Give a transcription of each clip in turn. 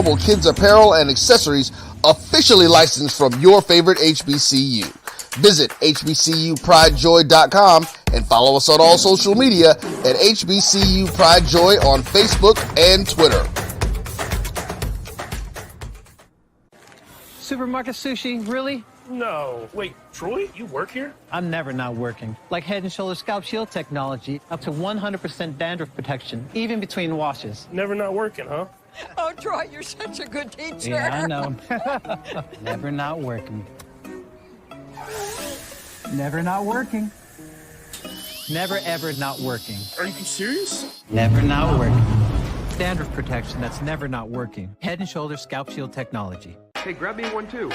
adorable kids apparel and accessories officially licensed from your favorite HBCU. Visit hbcupridejoy.com and follow us on all social media at HBCU Pride Joy on Facebook and Twitter. Supermarket sushi, really? No. Wait, Troy, you work here? I'm never not working. Like Head & Shoulders Scalp Shield technology, up to 100% dandruff protection, even between washes. Never not working, huh? Oh, Troy, you're such a good teacher. Yeah, I know. Never not working. Never not working. Never ever not working. Are you serious? Never not working. Dandruff protection that's never not working. Head & Shoulders Scalp Shield technology. Hey, grab me one too.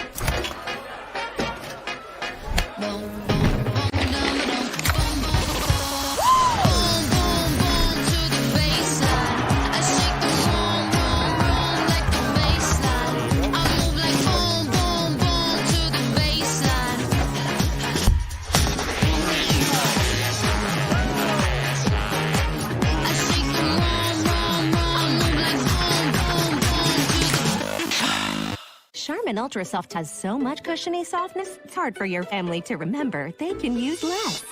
Charmin Ultra Soft has so much cushiony softness, it's hard for your family to remember. They can use less.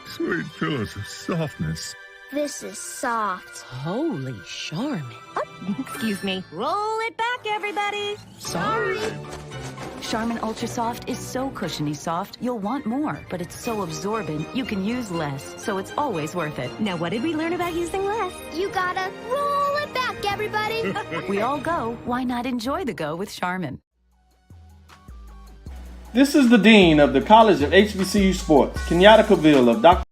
Sweet pillows of softness. This is soft. Holy Charmin. Oh, excuse me. Roll it back, everybody. Sorry. Charmin Ultra Soft is so cushiony soft, you'll want more. But it's so absorbent, you can use less. So it's always worth it. Now, what did we learn about using less? You gotta roll it back, everybody. We all go. Why not enjoy the go with Charmin? This is the Dean of the College of HBCU Sports, Kenyatta Cavill of Dr.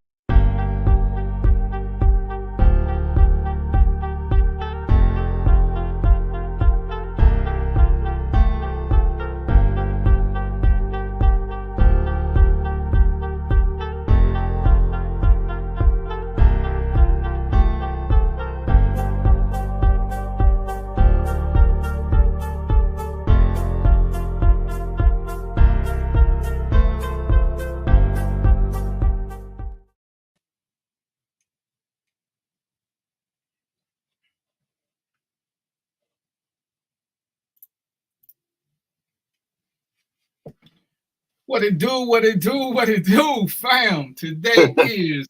What it do, fam? Today is,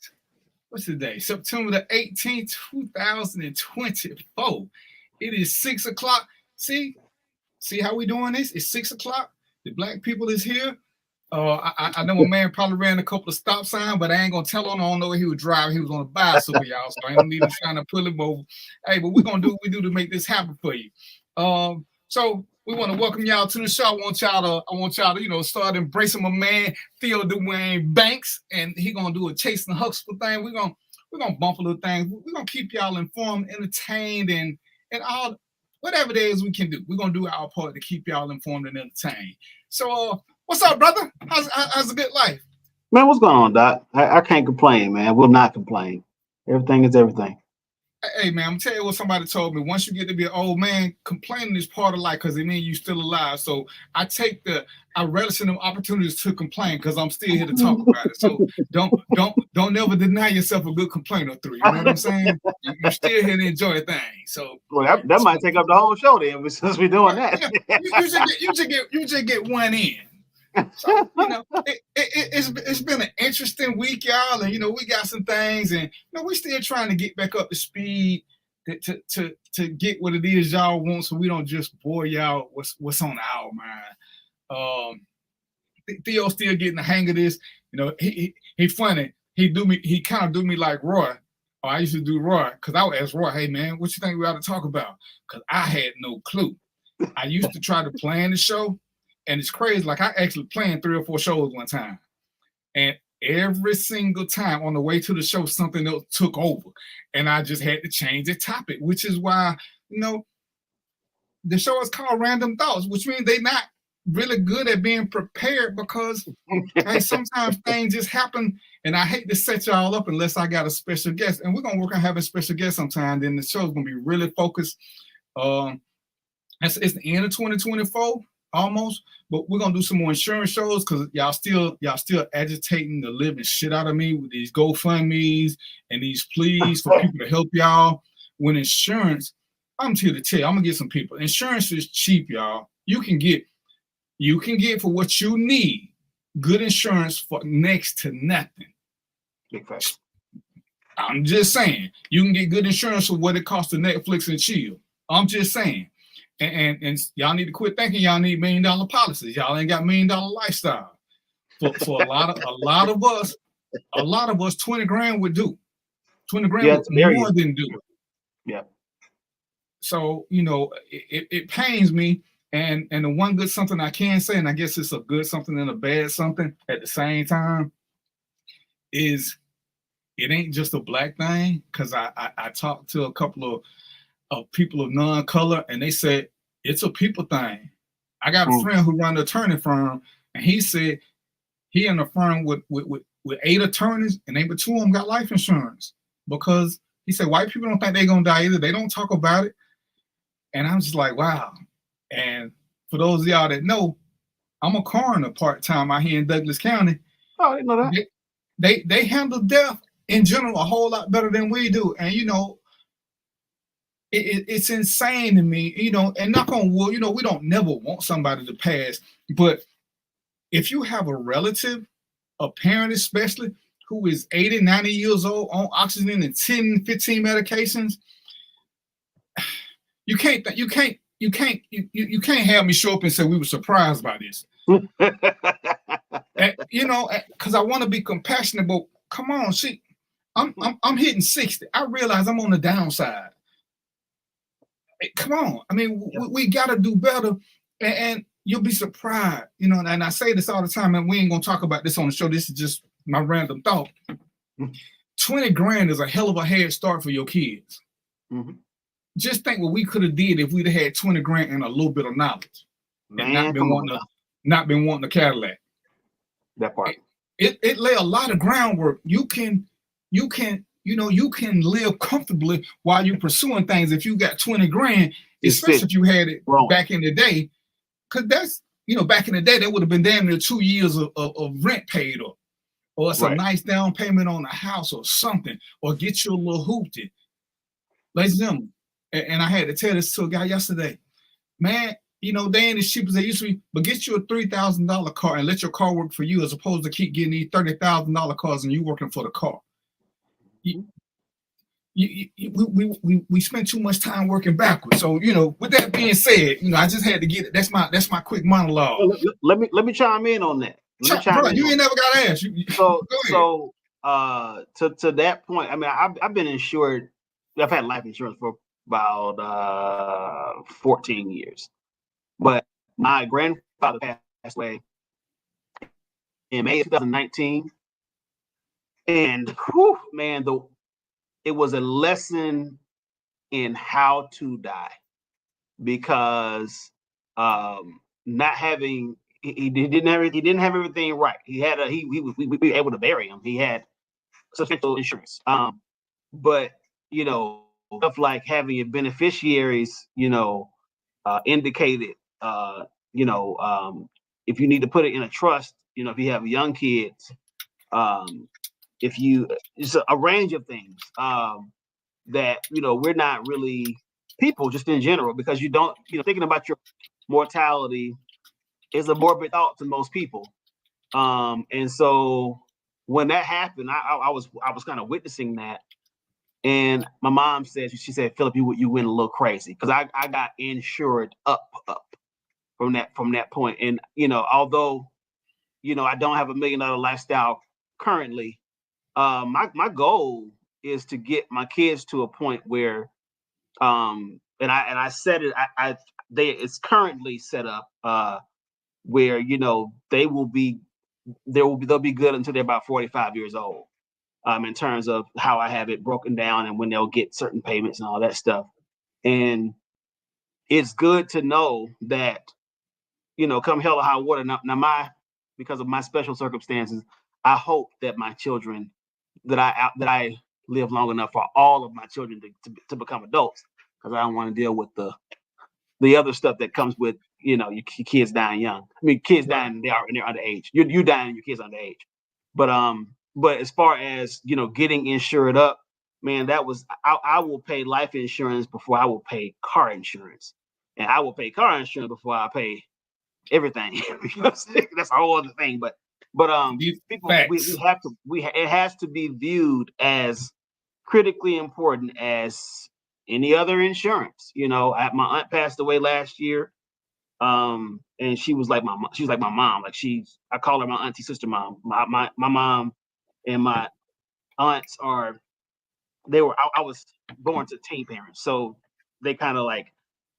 what's the day? September the 18th, 2024. It is 6 o'clock. See how we doing this? It's 6 o'clock. The black people is here. I know a man probably ran a couple of stop signs, but I ain't gonna tell him. I don't know where he was driving. He was on a bicycle, y'all. So I don't need him trying to pull him over. Hey, but we're gonna do what we do to make this happen for you. So we want to welcome y'all to the show. I want y'all to, start embracing my man Theo Dwayne Banks, and he gonna do a Chasing Huxtable thing. We're gonna bump a little thing. We're gonna keep y'all informed, entertained, and all whatever it is we can do. We're gonna do our part to keep y'all informed and entertained. So, what's up, brother? How's a good life? Man, what's going on, Doc? I can't complain, man. Will not complain. Everything is everything. Hey, man, I'm gonna tell you what somebody told me. Once you get to be an old man, complaining is part of life because it means you're still alive. So I relish in the opportunities to complain because I'm still here to talk about it. So don't never deny yourself a good complaint or three. You know what I'm saying? You're still here to enjoy things. So that might take up the whole show then, since we're doing that. You just get one in. So, it's been an interesting week, y'all, and we got some things, and we're still trying to get back up to speed to get what it is y'all want, so we don't just bore y'all what's on our mind. Theo's still getting the hang of this. He funny. He kind of do me like Roy. Or I used to do Roy, because I would ask Roy, hey man, what you think we ought to talk about? Because I had no clue. I used to try to plan the show. And it's crazy. Like I actually planned 3 or 4 shows one time. And every single time on the way to the show, something else took over. And I just had to change the topic, which is why, the show is called Random Thoughts, which means they're not really good at being prepared because hey, sometimes things just happen. And I hate to set y'all up unless I got a special guest. And we're going to work on having a special guest sometime. Then the show's going to be really focused. It's the end of 2024. Almost, but we're gonna do some more insurance shows because y'all still agitating the living shit out of me with these GoFundMe's and these pleas for people to help y'all. When insurance I'm here to tell you, I'm gonna get some people. Insurance is cheap, y'all. You can get for what you need good insurance for next to nothing. Big facts. I'm just saying, you can get good insurance for what it costs to Netflix and chill. I'm just saying. And y'all need to quit thinking y'all need $1 million policies. Y'all ain't got $1 million lifestyle. For a lot of us, 20 grand would do. 20 grand would more than do. Yeah. So, it pains me. And the one good something I can say, and I guess it's a good something and a bad something at the same time, is it ain't just a black thing. Because I talked to a couple of people of non-color, and they said it's a people thing. I got a friend who runs an attorney firm, and he said he in a firm with 8 attorneys, and they but 2 of them got life insurance because he said white people don't think they're gonna die either. They don't talk about it. And I'm just like, wow. And for those of y'all that know, I'm a coroner part-time out here in Douglas County. Oh, I didn't know that. They handle death in general a whole lot better than we do. And it's insane to me, and knock on wood, we don't never want somebody to pass. But if you have a relative, a parent especially, who is 80, 90 years old on oxygen and 10, 15 medications, you can't have me show up and say we were surprised by this. Because I want to be compassionate, but come on, see, I'm hitting 60. I realize I'm on the downside. Come on. I mean, we got to do better, and you'll be surprised, and I say this all the time, and we ain't going to talk about this on the show. This is just my random thought. 20 grand is a hell of a head start for your kids. Mm-hmm. Just think what we could have did if we'd have had 20 grand and a little bit of knowledge, and not been wanting a Cadillac. That part. It lay a lot of groundwork. You can live comfortably while you're pursuing things if you got 20 grand, especially if you had it back in the day. Because that's, back in the day, that would have been damn near 2 years of rent paid up. Or it's a nice down payment on a house or something, or get you a little hoopty. Ladies and gentlemen, and I had to tell this to a guy yesterday, man, they ain't as cheap as they used to be, but get you a $3,000 car and let your car work for you as opposed to keep getting these $30,000 cars and you working for the car. We spend too much time working backwards. So, with that being said, I just had to get it. That's my quick monologue. Let me chime in on that. Bro, you ain't never got asked. So to that point, I mean, I've been insured. I've had life insurance for about 14 years, but my grandfather passed away in May 2019, and man, it was a lesson in how to die, because not having he didn't have everything right. We were able to bury him. He had substantial insurance, but stuff like having your beneficiaries, indicated, if you need to put it in a trust, if you have young kids, it's a range of things that we're not really people just in general, because you don't thinking about your mortality is a morbid thought to most people, and so when that happened, I was kind of witnessing that, and my mom said, she said, Philip, you went a little crazy, because I got insured up from that point, and although I don't have $1 million lifestyle currently. My goal is to get my kids to a point where, and I said it, it's currently set up where they'll be good until they're about 45 years old, in terms of how I have it broken down and when they'll get certain payments and all that stuff. And it's good to know that come hell or high water. Now because of my special circumstances, I hope that my children, that I live long enough for all of my children to become adults, because I don't want to deal with the other stuff that comes with your kids dying young. I mean, kids dying, they're underage. You dying and your kids underage. But as far as getting insured up, man, that was I will pay life insurance before I will pay car insurance, and I will pay car insurance before I pay everything. That's a whole other thing. But people, we have to it has to be viewed as critically important as any other insurance. You know, my aunt passed away last year, and she was like my mom. Like I call her my auntie sister mom. My mom and my aunts are. I was born to teen parents, so they kind of like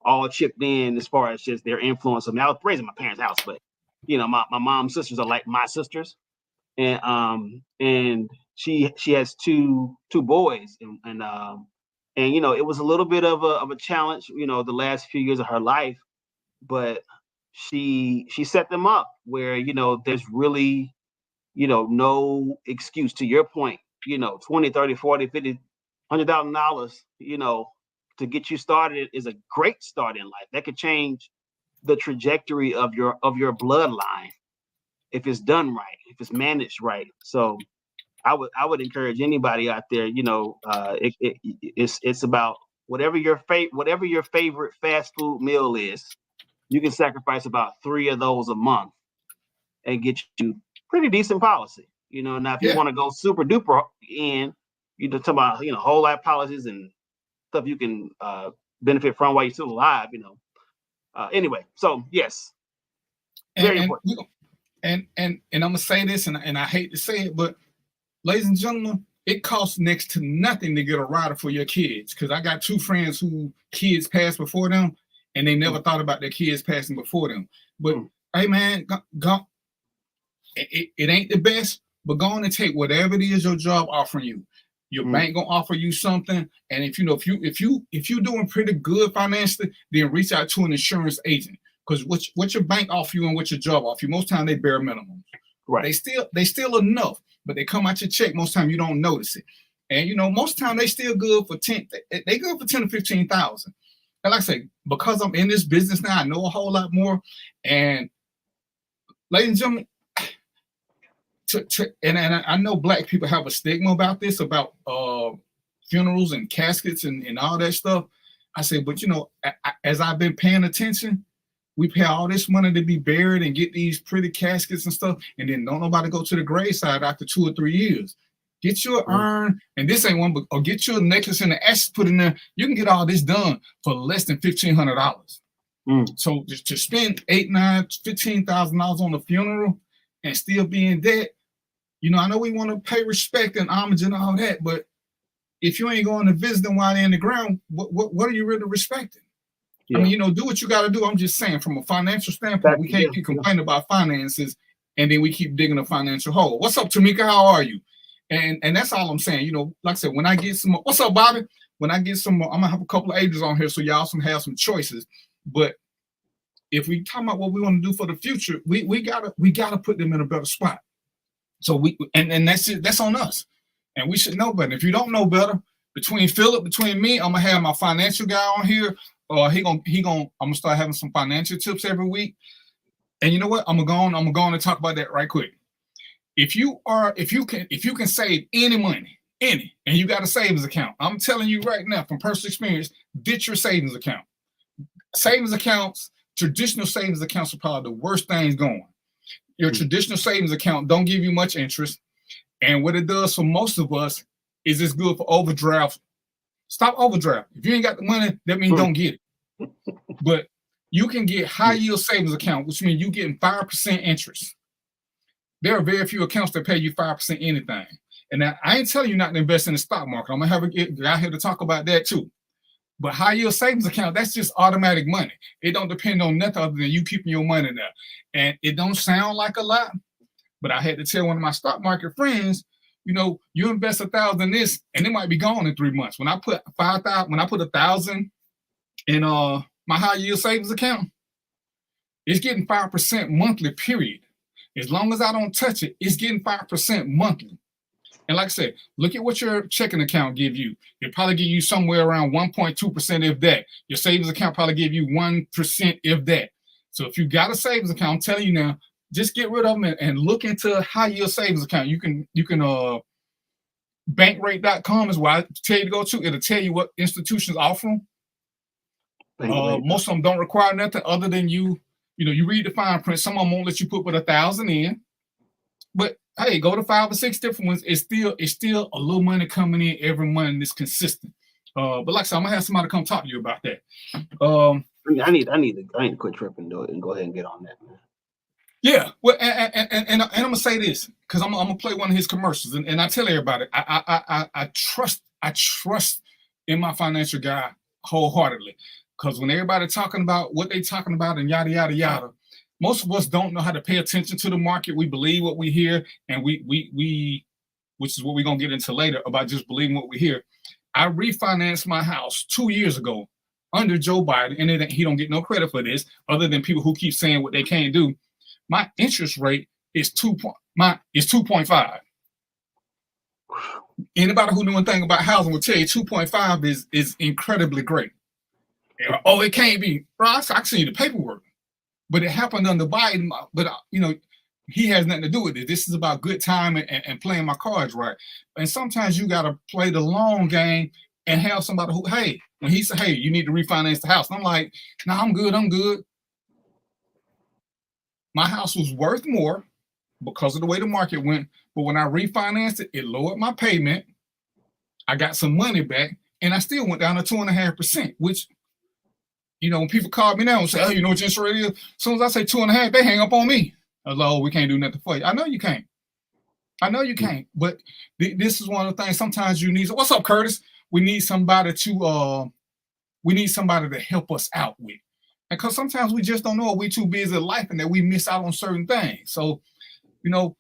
all chipped in as far as just their influence. I mean, I was raised in my parents' house, but you know, my mom's sisters are like my sisters, and she has two boys, and you know, it was a little bit of a challenge, you know, the last few years of her life, but she set them up where, you know, there's really, you know, no excuse. To your point, you know, 20, 30, 40, 50, $100,000, you know, to get you started is a great start in life. That could change the trajectory of your bloodline if it's done right, if it's managed right. So I would encourage anybody out there, you know, it's about whatever your favorite fast food meal is. You can sacrifice about 3 of those a month and get you pretty decent policy. You know, now if you want to go super duper in, you talk about, you know, whole life policies and stuff you can benefit from while you're still alive, you know. Anyway, so yes, very important. And I'm gonna say this, and I hate to say it, but ladies and gentlemen, it costs next to nothing to get a rider for your kids. Because I got 2 friends who kids passed before them, and they never thought about their kids passing before them. But hey, man, go. It ain't the best, but go on and take whatever it is your job offering you. Your bank gonna offer you something, and if you're doing pretty good financially, then reach out to an insurance agent, because what your bank offer you and what your job offer you, most time they bare minimum. Right. They still enough, but they come out your check. Most time you don't notice it, and you know most time they still good for 10. They good for 10 to 15,000. And like I say, because I'm in this business now, I know a whole lot more. And ladies and gentlemen. And I know Black people have a stigma about this, about funerals and caskets and all that stuff. I say, but you know, as I've been paying attention, we pay all this money to be buried and get these pretty caskets and stuff, and then don't nobody go to the graveside after 2 or 3 years. Get your urn, and this ain't one, but or get your necklace and the ashes put in there. You can get all this done for less than $1,500. So just to spend $8,000, $9,000, $15,000 on a funeral and still be in debt. You know, I know we want to pay respect and homage and all that, but if you ain't going to visit them while they're in the ground, what are you really respecting? I mean, you know, do what you got to do. I'm just saying, from a financial standpoint, we can't keep complaining about finances and then we keep digging a financial hole. What's up, Tamika? How are you? And that's all I'm saying. You know, like I said, when I get some more, what's up, Bobby? When I get some more, I'm gonna have a couple of agents on here so y'all have some choices. But if we talk about what we want to do for the future, we gotta put them in a better spot. So and that's it. That's on us, and we should know better. If you don't know better, between me, I'm gonna have my financial guy on here. I'm gonna start having some financial tips every week. And you know what? I'm gonna go on and talk about that right quick. If you can save any money, and you got a savings account, I'm telling you right now from personal experience, ditch your savings account. Savings accounts, traditional savings accounts are probably the worst things going. Your traditional savings account don't give you much interest. And what it does for most of us is it's good for overdraft. Stop overdraft. If you ain't got the money, that means don't get it. But you can get high yield savings account, which means you're getting 5% interest. There are very few accounts that pay you 5% anything. And now, I ain't telling you not to invest in the stock market. I'm gonna have a guy here to talk about that too. But high yield savings account, that's just automatic money. It don't depend on nothing other than you keeping your money there. And it don't sound like a lot, but I had to tell one of my stock market friends, you know, you invest 1,000 in this, and it might be gone in 3 months. When I put 1,000 in my high yield savings account, it's getting 5% monthly, period. As long as I don't touch it, it's getting 5% monthly. And like I said, look at what your checking account give you. It probably give you somewhere around 1.2%, if that. Your savings account probably give you 1%, if that. So if you got a savings account, I'm telling you now, just get rid of them and look into high yield savings account. You can Bankrate.com is where I tell you to go to. It'll tell you what institutions offer them. Most of them don't require nothing other than you read the fine print. Some of them won't let you put but 1,000 in. But hey, go to 5 or 6 different ones. It's still a little money coming in every month and it's consistent. But like I said, I'm gonna have somebody come talk to you about that. I need to quit tripping though and go ahead and get on that, man. Yeah, well, and I'm gonna say this because I'm gonna play one of his commercials, and I tell everybody I trust in my financial guy wholeheartedly, because when everybody talking about what they talking about and yada yada yada, most of us don't know how to pay attention to the market. We believe what we hear, and we which is what we're gonna get into later about just believing what we hear. I refinanced my house 2 years ago under Joe Biden, and he don't get no credit for this, other than people who keep saying what they can't do. My interest rate is 2.5. Anybody who know anything about housing will tell you 2.5 is incredibly great. Oh, it can't be. Bro, I can see the paperwork, but it happened under Biden. But he has nothing to do with it. This is about good time and playing my cards right. And sometimes you gotta play the long game and have somebody who, hey, when he said, hey, you need to refinance the house, and I'm like, no, I'm good. My house was worth more because of the way the market went, but when I refinanced it, it lowered my payment. I got some money back, and I still went down to 2.5%, which, when people call me now and say, oh, you know what interest rate is? As soon as I say 2.5%, they hang up on me. I was like, oh, we can't do nothing for you. I know you can't, but this is one of the things sometimes you need. What's up, Curtis? We need somebody to help us out with. Because sometimes we just don't know, we too busy life and that we miss out on certain things. So, I'm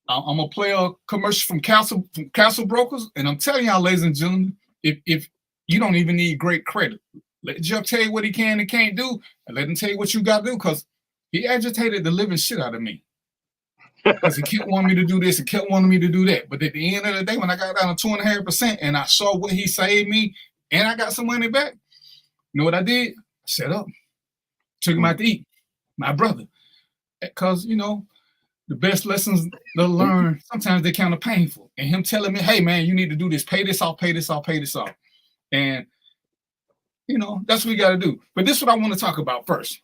gonna play a commercial from Castle Brokers, and I'm telling y'all, ladies and gentlemen, if you don't even need great credit, let Jeff tell you what he can and can't do, and let him tell you what you got to do, because he agitated the living shit out of me. Because he kept wanting me to do this and kept wanting me to do that. But at the end of the day, when I got down to 2.5% and I saw what he saved me and I got some money back, you know what I did? I shut up. Took him out to eat, my brother. Because, the best lessons to learn, sometimes they're kind of painful. And him telling me, hey, man, you need to do this. Pay this off, pay this off, pay this off. And, that's what we got to do. But this is what I want to talk about first.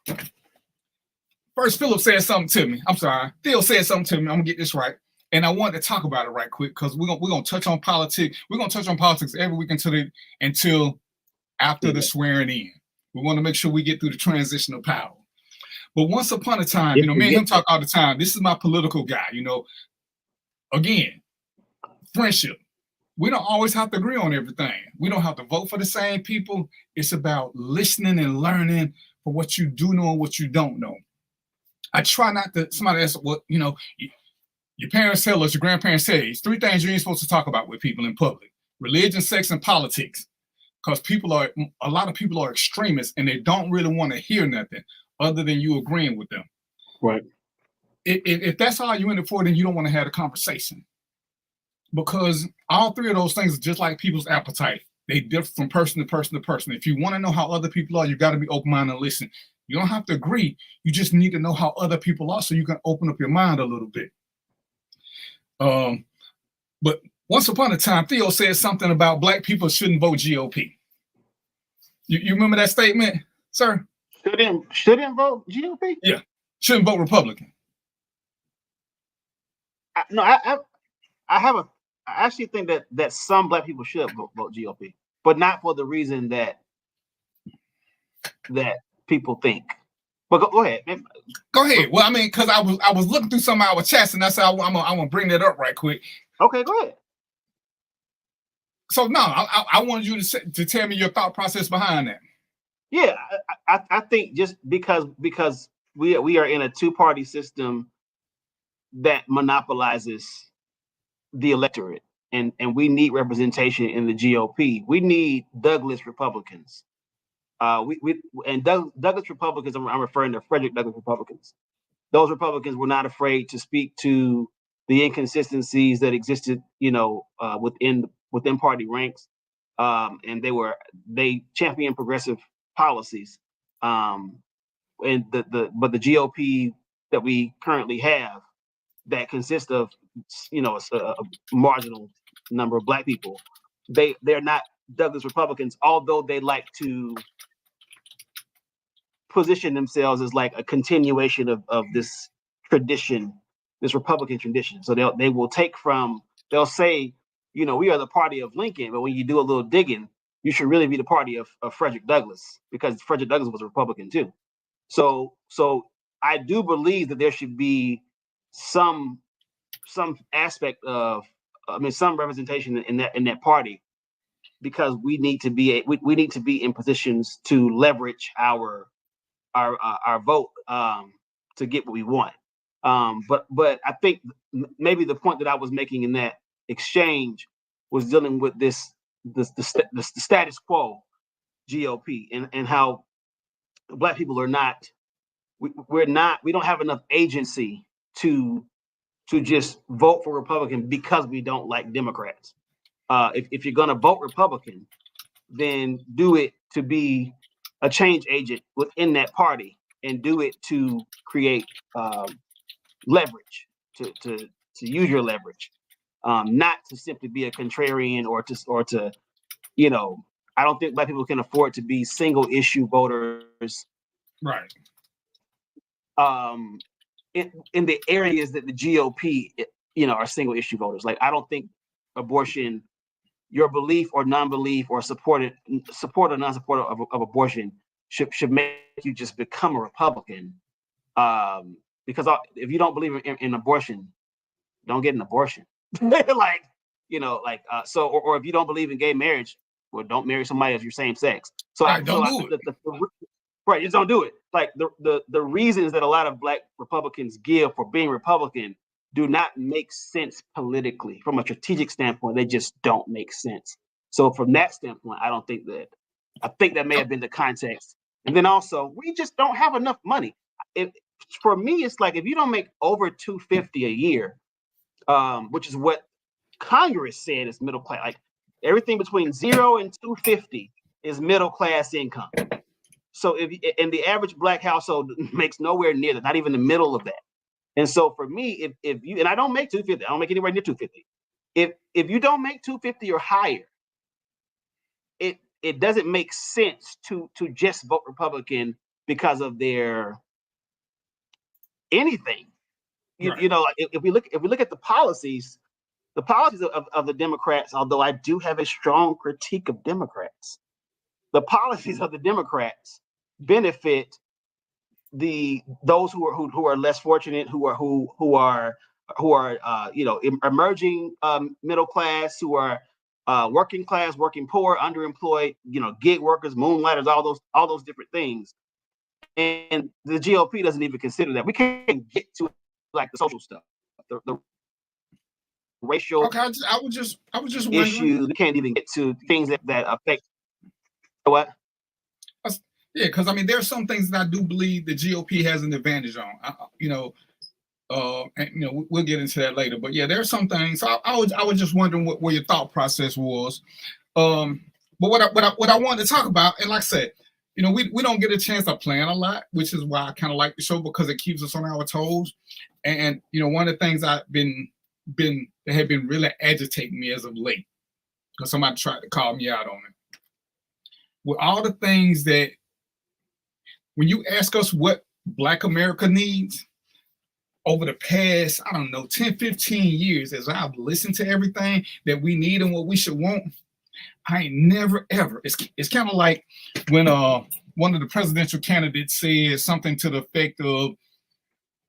First, Philip said something to me. I'm sorry. Theo said something to me. I'm going to get this right. And I wanted to talk about it right quick because we're gonna touch on politics. We're going to touch on politics every week until after the swearing in. We want to make sure we get through the transition of power. But once upon a time, me and him talk all the time. This is my political guy, Again, friendship. We don't always have to agree on everything. We don't have to vote for the same people. It's about listening and learning for what you do know and what you don't know. I try not to, somebody asks, what, your parents tell us, your grandparents say, it's 3 things you ain't supposed to talk about with people in public: religion, sex, and politics. Because a lot of people are extremists and they don't really want to hear nothing other than you agreeing with them. Right. If that's all you're in it for, then you don't want to have a conversation. Because all 3 of those things are just like people's appetite. They differ from person to person to person. If you want to know how other people are, you got to be open-minded and listen. You don't have to agree. You just need to know how other people are so you can open up your mind a little bit. But once upon a time, Theo said something about black people shouldn't vote GOP. You remember that statement, sir? Shouldn't vote GOP? Yeah, shouldn't vote Republican. I actually think that some black people should vote GOP, but not for the reason that people think. But go ahead, man. Go ahead. Well, because I was looking through some of our chats, and that's how I'm gonna bring that up right quick. Okay, go ahead. So no, I wanted you to tell me your thought process behind that. Yeah, I think just because we are in a 2-party system that monopolizes the electorate, and we need representation in the GOP. We need Douglas Republicans. Douglas Republicans. I'm referring to Frederick Douglass Republicans. Those Republicans were not afraid to speak to the inconsistencies that existed, within party ranks, and they championed progressive policies. But the GOP that we currently have, that consists of a marginal number of black people. They're not Douglas Republicans, although they like to position themselves as like a continuation of this tradition, this Republican tradition. So they'll say, you know, we are the party of Lincoln, but when you do a little digging, you should really be the party of Frederick Douglass, because Frederick Douglass was a Republican too. So I do believe that there should be some aspect of, some representation in that party, because we need to be in positions to leverage our vote to get what we want. But I think maybe the point that I was making in that exchange was dealing with the status quo GOP and how black people are not, we don't have enough agency to just vote for Republican because we don't like Democrats. If you're going to vote Republican, then do it to be a change agent within that party, and do it to create leverage, to use your leverage, not to simply be a contrarian or to, you know, I don't think black people can afford to be single issue voters. Right. In the areas that the GOP, you know, are single issue voters. Like, I don't think abortion, your belief or non-belief or support or non-support of abortion should make you just become a Republican. Because if you don't believe in abortion, don't get an abortion. Like, you know, like, or if you don't believe in gay marriage, well, don't marry somebody of your same sex. So right, don't do it. Right, just don't do it. Like the reasons that a lot of black Republicans give for being Republican do not make sense politically. From a strategic standpoint, they just don't make sense. So from that standpoint, I think that may have been the context. And then also, we just don't have enough money. For me, it's like, if you don't make over $250 a year, which is what Congress said is middle class, like everything between 0 and 250 is middle class income. So and the average black household makes nowhere near that, not even the middle of that. And so for me, if you, and I don't make 250, I don't make anywhere near 250. If you don't make 250 or higher, it doesn't make sense to just vote Republican because of their anything. You know, if we look at the policies of the Democrats, although I do have a strong critique of Democrats, the policies of the Democrats benefit those who are less fortunate, who are you know, emerging middle class, who are working class, working poor, underemployed, you know, gig workers, moonlighters, all those different things. And the GOP doesn't even consider that. We can't get to like the social stuff, the racial. Okay, I was just issues. We can't even get to things that affect what. Yeah, because I mean, there are some things that I do believe the GOP has an advantage on. You know, and you know, we'll get into that later. But yeah, there are some things. So I was just wondering what your thought process was. But what I wanted to talk about, and like I said, you know, we don't get a chance to plan a lot, which is why I kind of like the show, because it keeps us on our toes. And you know, one of the things I've been really agitating me as of late, because somebody tried to call me out on it, with all the things that, when you ask us what Black America needs over the past, I don't know, 10, 15 years, as I've listened to everything that we need and what we should want, I ain't never, ever. It's kind of like when one of the presidential candidates says something to the effect of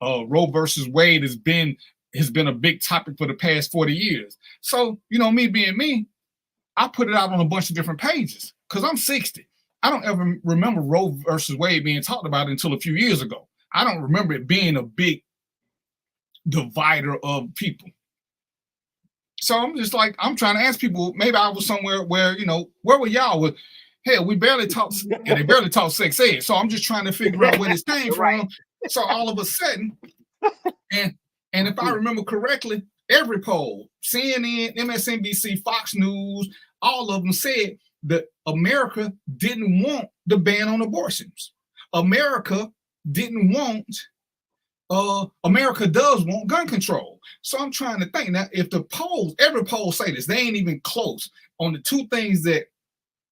Roe versus Wade has been a big topic for the past 40 years. So, you know, me being me, I put it out on a bunch of different pages because I'm 60. I don't ever remember Roe versus Wade being talked about until a few years ago. I don't remember it being a big divider of people. So I'm just like, I'm trying to ask people, maybe I was somewhere where, you know, where were y'all with, hell, we barely talk, and they barely talk sex ed. So I'm just trying to figure out where this came from. So all of a sudden, and if I remember correctly, every poll, CNN, MSNBC, Fox News, all of them said that America didn't want the ban on abortions. America didn't want America does want gun control. So I'm trying to think now, if the polls, every poll say this, they ain't even close on the two things that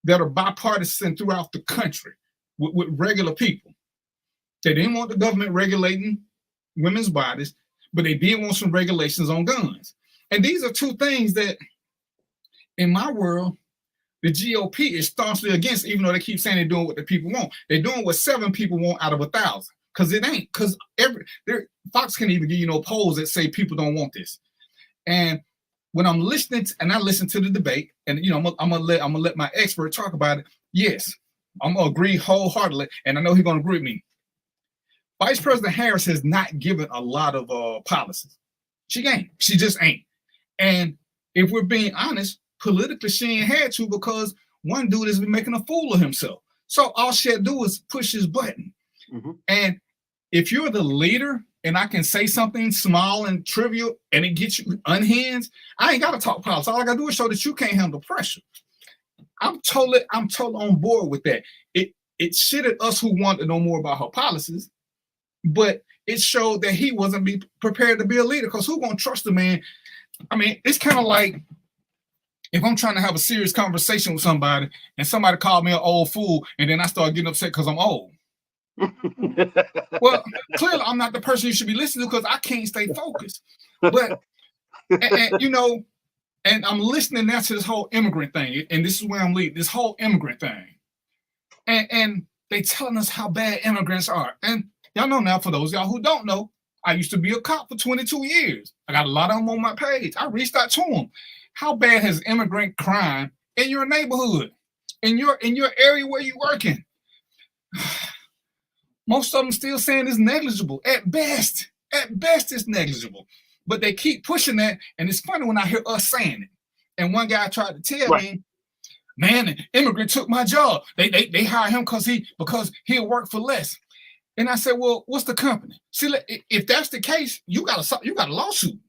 are bipartisan throughout the country with regular people. They didn't want the government regulating women's bodies, but they did want some regulations on guns. And these are two things that, in my world, the GOP is staunchly against, even though they keep saying they're doing what the people want. They're doing what 7 people want out of 1,000. Because it ain't. Because Fox can't even give you no polls that say people don't want this. And when I'm listening, and I listen to the debate, and I'm gonna let my expert talk about it. Yes, I'm gonna agree wholeheartedly, and I know he's gonna agree with me. Vice President Harris has not given a lot of policies. She ain't. She just ain't. And if we're being honest, politically, she ain't had to, because one dude has been making a fool of himself. So all she had to do is push his button. Mm-hmm. And if you're the leader and I can say something small and trivial and it gets you unhinged, I ain't got to talk politics. All I got to do is show that you can't handle pressure. I'm totally on board with that. It shitted us who want to know more about her policies, but it showed that he wasn't prepared to be a leader, because who gonna trust the man? I mean, it's kind of like if I'm trying to have a serious conversation with somebody and somebody called me an old fool, and then I start getting upset because I'm old. Well, clearly I'm not the person you should be listening to, because I can't stay focused. But and I'm listening now to this whole immigrant thing, and this is where I'm leading, this whole immigrant thing. And they telling us how bad immigrants are. And y'all know now, for those of y'all who don't know, I used to be a cop for 22 years. I got a lot of them on my page. I reached out to them. How bad has immigrant crime in your neighborhood, in your area where you're working? Most of them still saying it's negligible. At best, it's negligible. But they keep pushing that, and it's funny when I hear us saying it. And one guy tried to tell me, man, an immigrant took my job. They hired him because he'll work for less. And I said, well, what's the company? See, if that's the case, you got a lawsuit.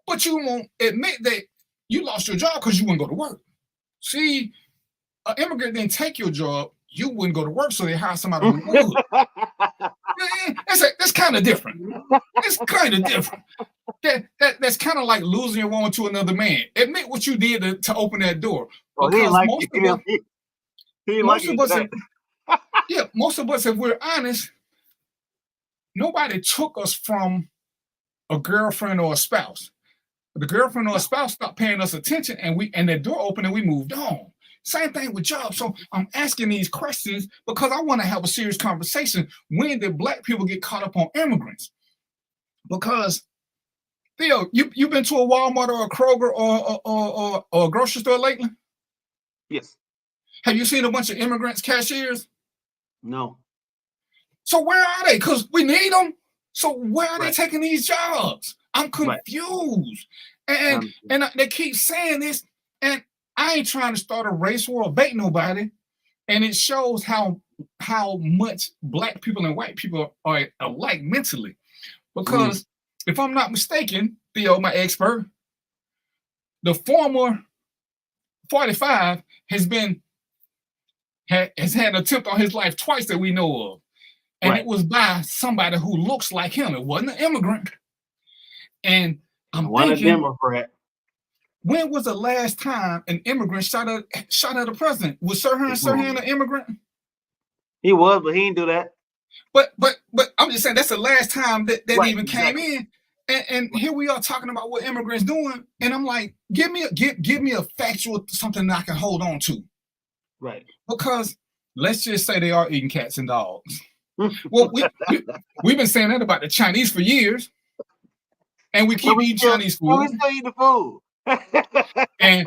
But you won't admit that you lost your job because you wouldn't go to work. See, an immigrant didn't take your job. You wouldn't go to work, so they hire somebody who would. That's kind of different. It's kind of different. That's kind of like losing your woman to another man. Admit what you did to open that door. Well, most of us, if we're honest, nobody took us from a girlfriend or a spouse. The girlfriend or a spouse stopped paying us attention, and that door opened and we moved on. Same thing with jobs. So I'm asking these questions because I want to have a serious conversation. When did Black people get caught up on immigrants? Because, Theo, you been to a Walmart or a Kroger or a grocery store lately? Yes. Have you seen a bunch of immigrants cashiers? No. So where are they? Because we need them. So where are they taking these jobs? I'm confused. And they keep saying this, and I ain't trying to start a race war or bait nobody. And it shows how much Black people and white people are alike mentally. Because if I'm not mistaken, Theo, my expert, the former 45 has had an attempt on his life twice that we know of. And it was by somebody who looks like him. It wasn't an immigrant. And I'm thinking, when was the last time an immigrant shot at a president? Was Sirhan an immigrant? He was, but he didn't do that. But I'm just saying that's the last time that even came in. And here we are talking about what immigrants doing, and I'm like, give me a factual something that I can hold on to. Right. Because let's just say they are eating cats and dogs. Well, we've been saying that about the Chinese for years, and we keep eating Chinese food. We still eat the food. and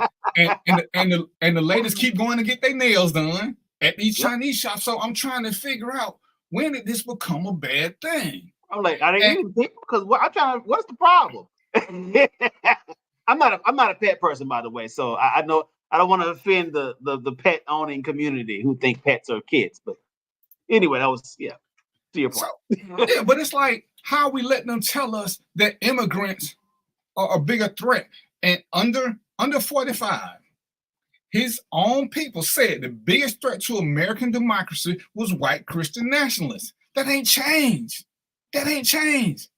the ladies keep going to get their nails done at these Chinese shops. So I'm trying to figure out, when did this become a bad thing? I'm like, are they eating people? Because what's the problem? I'm not a pet person, by the way, so I know I don't want to offend the pet owning community who think pets are kids. But anyway, that was to your point. So, but it's like, how are we letting them tell us that immigrants are a bigger threat? And under 45, his own people said the biggest threat to American democracy was white Christian nationalists. That ain't changed. That ain't changed.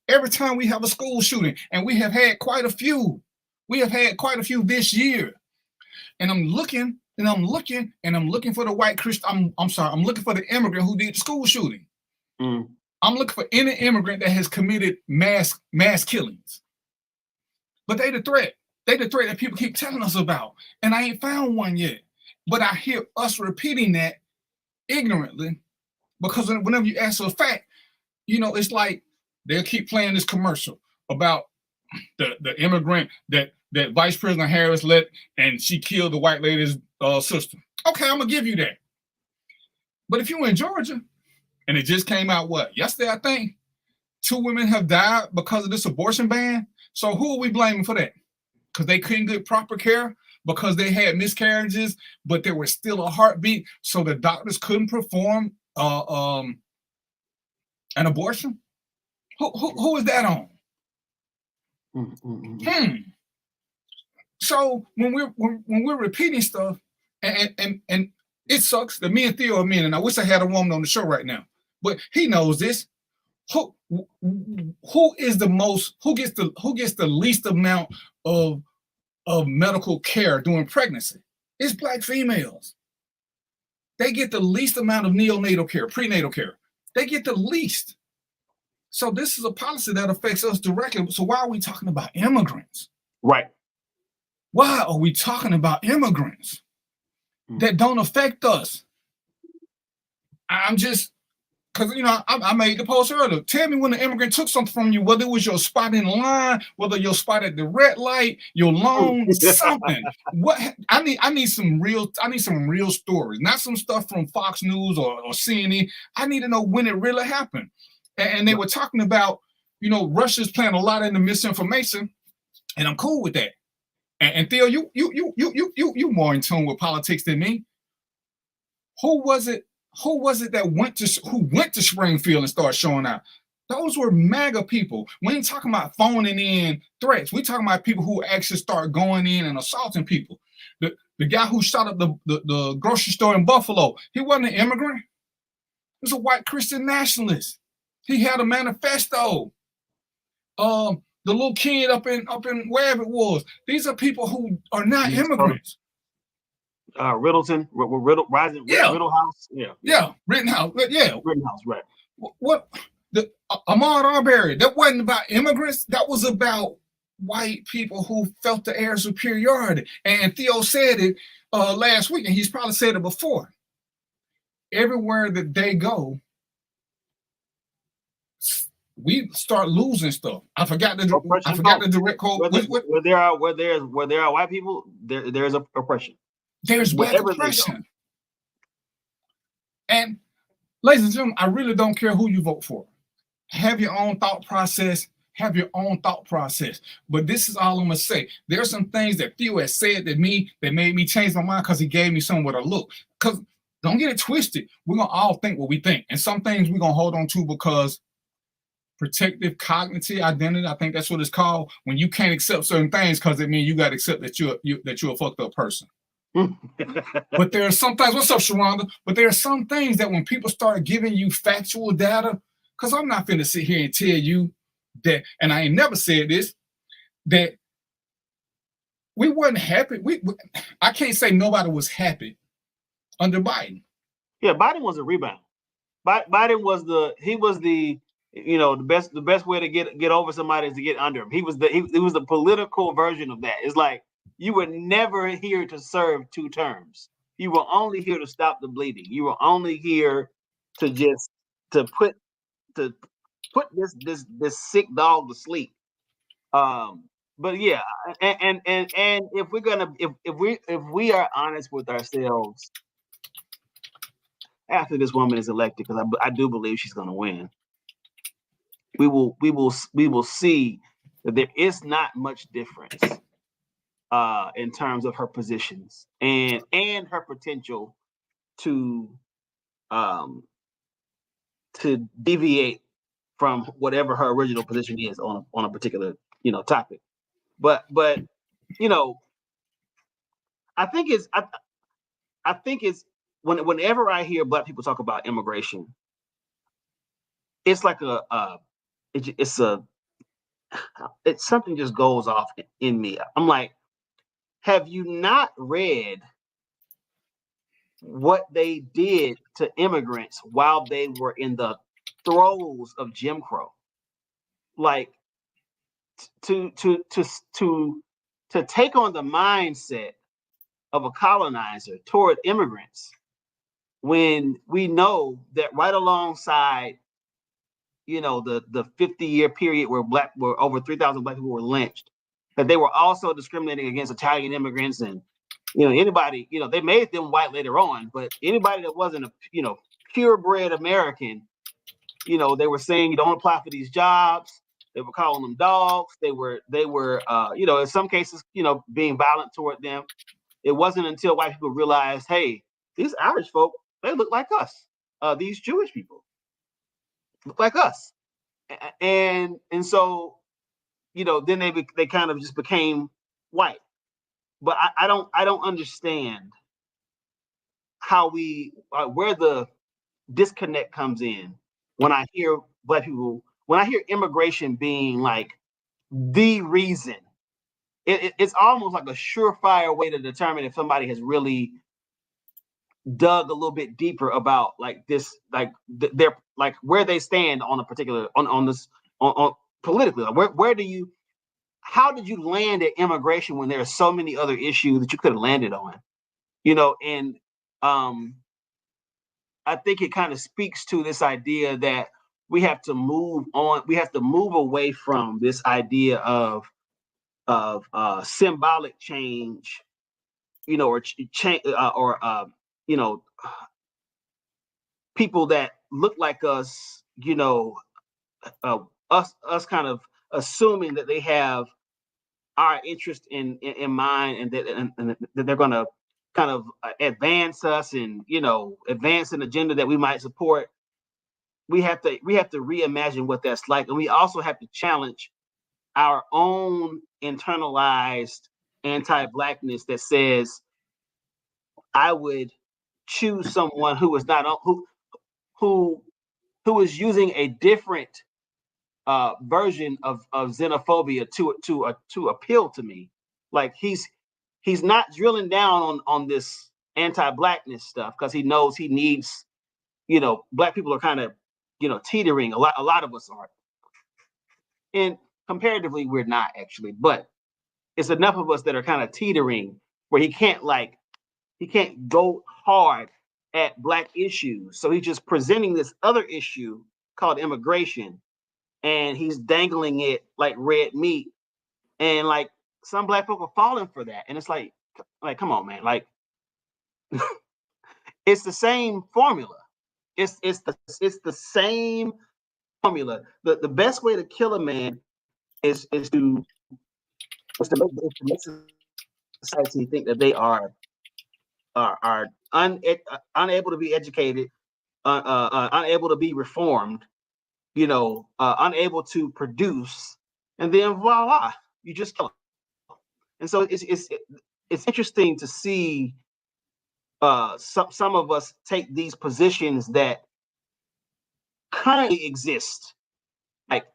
Every time we have a school shooting, and we have had quite a few. We have had quite a few this year. And I'm looking for the white Christian. I'm looking for the immigrant who did the school shooting. I'm looking for any immigrant that has committed mass killings. But they the threat. They the threat that people keep telling us about. And I ain't found one yet. But I hear us repeating that ignorantly, because whenever you ask for a fact, it's like they'll keep playing this commercial about the immigrant that Vice President Harris let, and she killed the white lady's sister. Okay, I'm gonna give you that. But if you're in Georgia, and it just came out yesterday, I think 2 women have died because of this abortion ban. So who are we blaming for that? Because they couldn't get proper care, because they had miscarriages, but there was still a heartbeat, so the doctors couldn't perform an abortion. Who is that on? So when we're repeating stuff, and it sucks that me and Theo are men, and I wish I had a woman on the show right now, but he knows this. Who gets the least amount of medical care during pregnancy? It's Black females. They get the least amount of neonatal care, prenatal care. They get the least. So this is a policy that affects us directly. So why are we talking about immigrants? Right. Why are we talking about immigrants that don't affect us? I'm just, because, I made the post earlier. Tell me when the immigrant took something from you, whether it was your spot in line, whether your spot at the red light, your loan, something. I need some real stories, not some stuff from Fox News or CNN. I need to know when it really happened. And they were talking about, Russia's playing a lot in the misinformation, and I'm cool with that. And Theo, you more in tune with politics than me. Who was it that went to Springfield and started showing out? Those were MAGA people. We ain't talking about phoning in threats. We talking about people who actually start going in and assaulting people. The guy who shot up the grocery store in Buffalo, he wasn't an immigrant. He was a white Christian nationalist. He had a manifesto. The little kid up in wherever it was. These are people who are not immigrants. Riddle House. Yeah, Rittenhouse. Yeah, Rittenhouse. Right. What the Ahmaud Arbery? That wasn't about immigrants. That was about white people who felt the air superiority. And Theo said it last week, and he's probably said it before. Everywhere that they go, we start losing stuff. I forgot the direct quote. Where there are white people, there's oppression. There's black oppression. And ladies and gentlemen, I really don't care who you vote for. Have your own thought process. But this is all I'm gonna say. There are some things that Theo has said that made me change my mind, because he gave me somewhere to look. Because don't get it twisted. We're gonna all think what we think, and some things we're gonna hold on to because protective cognitive identity, I think that's what it's called. When you can't accept certain things, because it means you got to accept that you're a fucked up person. But there are some things. What's up, Sharonda? But there are some things that when people start giving you factual data, because I'm not finna sit here and tell you that, and I ain't never said this, that we wasn't happy. I can't say nobody was happy under Biden. Yeah, Biden was a rebound. Biden was the best way to get over somebody is to get under him. He was the political version of that. It's like you were never here to serve 2 terms. You were only here to stop the bleeding. You were only here to put this sick dog to sleep. But yeah, and if we are honest with ourselves after this woman is elected, because I do believe she's going to win, we will see that there is not much difference in terms of her positions and her potential to deviate from whatever her original position is on a particular topic. But I think it's whenever I hear Black people talk about immigration, it's like it's something just goes off in me. I'm like, have you not read what they did to immigrants while they were in the throes of Jim Crow? Like to take on the mindset of a colonizer toward immigrants, when we know that right alongside, the 50-year period where over 3,000 Black people were lynched, that they were also discriminating against Italian immigrants and, anybody, they made them white later on, but anybody that wasn't a, purebred American, they were saying you don't apply for these jobs. They were calling them dogs. They were, in some cases, being violent toward them. It wasn't until white people realized, hey, these Irish folk, they look like us. These Jewish people look like us. And so, then they kind of just became white. But I don't understand how where the disconnect comes in when I hear Black people, when I hear immigration being like the reason. It's almost like a surefire way to determine if somebody has really dug a little bit deeper about like this, like they're like where they stand on a particular on this politically. Like how did you land at immigration when there are so many other issues that you could have landed on? And I think it kind of speaks to this idea that we have to move on. We have to move away from this idea of symbolic change, or change, or people that look like us, us kind of assuming that they have our interest in mind, and that they're going to kind of advance us and advance an agenda that we might support. We have to reimagine what that's like, and we also have to challenge our own internalized anti-Blackness that says, I would choose someone who is not who is using a different version of xenophobia to appeal to me. Like he's not drilling down on this anti-Blackness stuff because he knows he needs, Black people are kind of, teetering. A lot of us are, and comparatively we're not actually, but it's enough of us that are kind of teetering where he can't go hard at Black issues. So he's just presenting this other issue called immigration, and he's dangling it like red meat. And like some Black folk are falling for that. And it's like, come on, man. Like it's the same formula. It's the same formula. The best way to kill a man is to make society think that they are unable to be educated, unable to be reformed, unable to produce, and then voila, you just kill them. And so it's interesting to see some of us take these positions that currently exist, like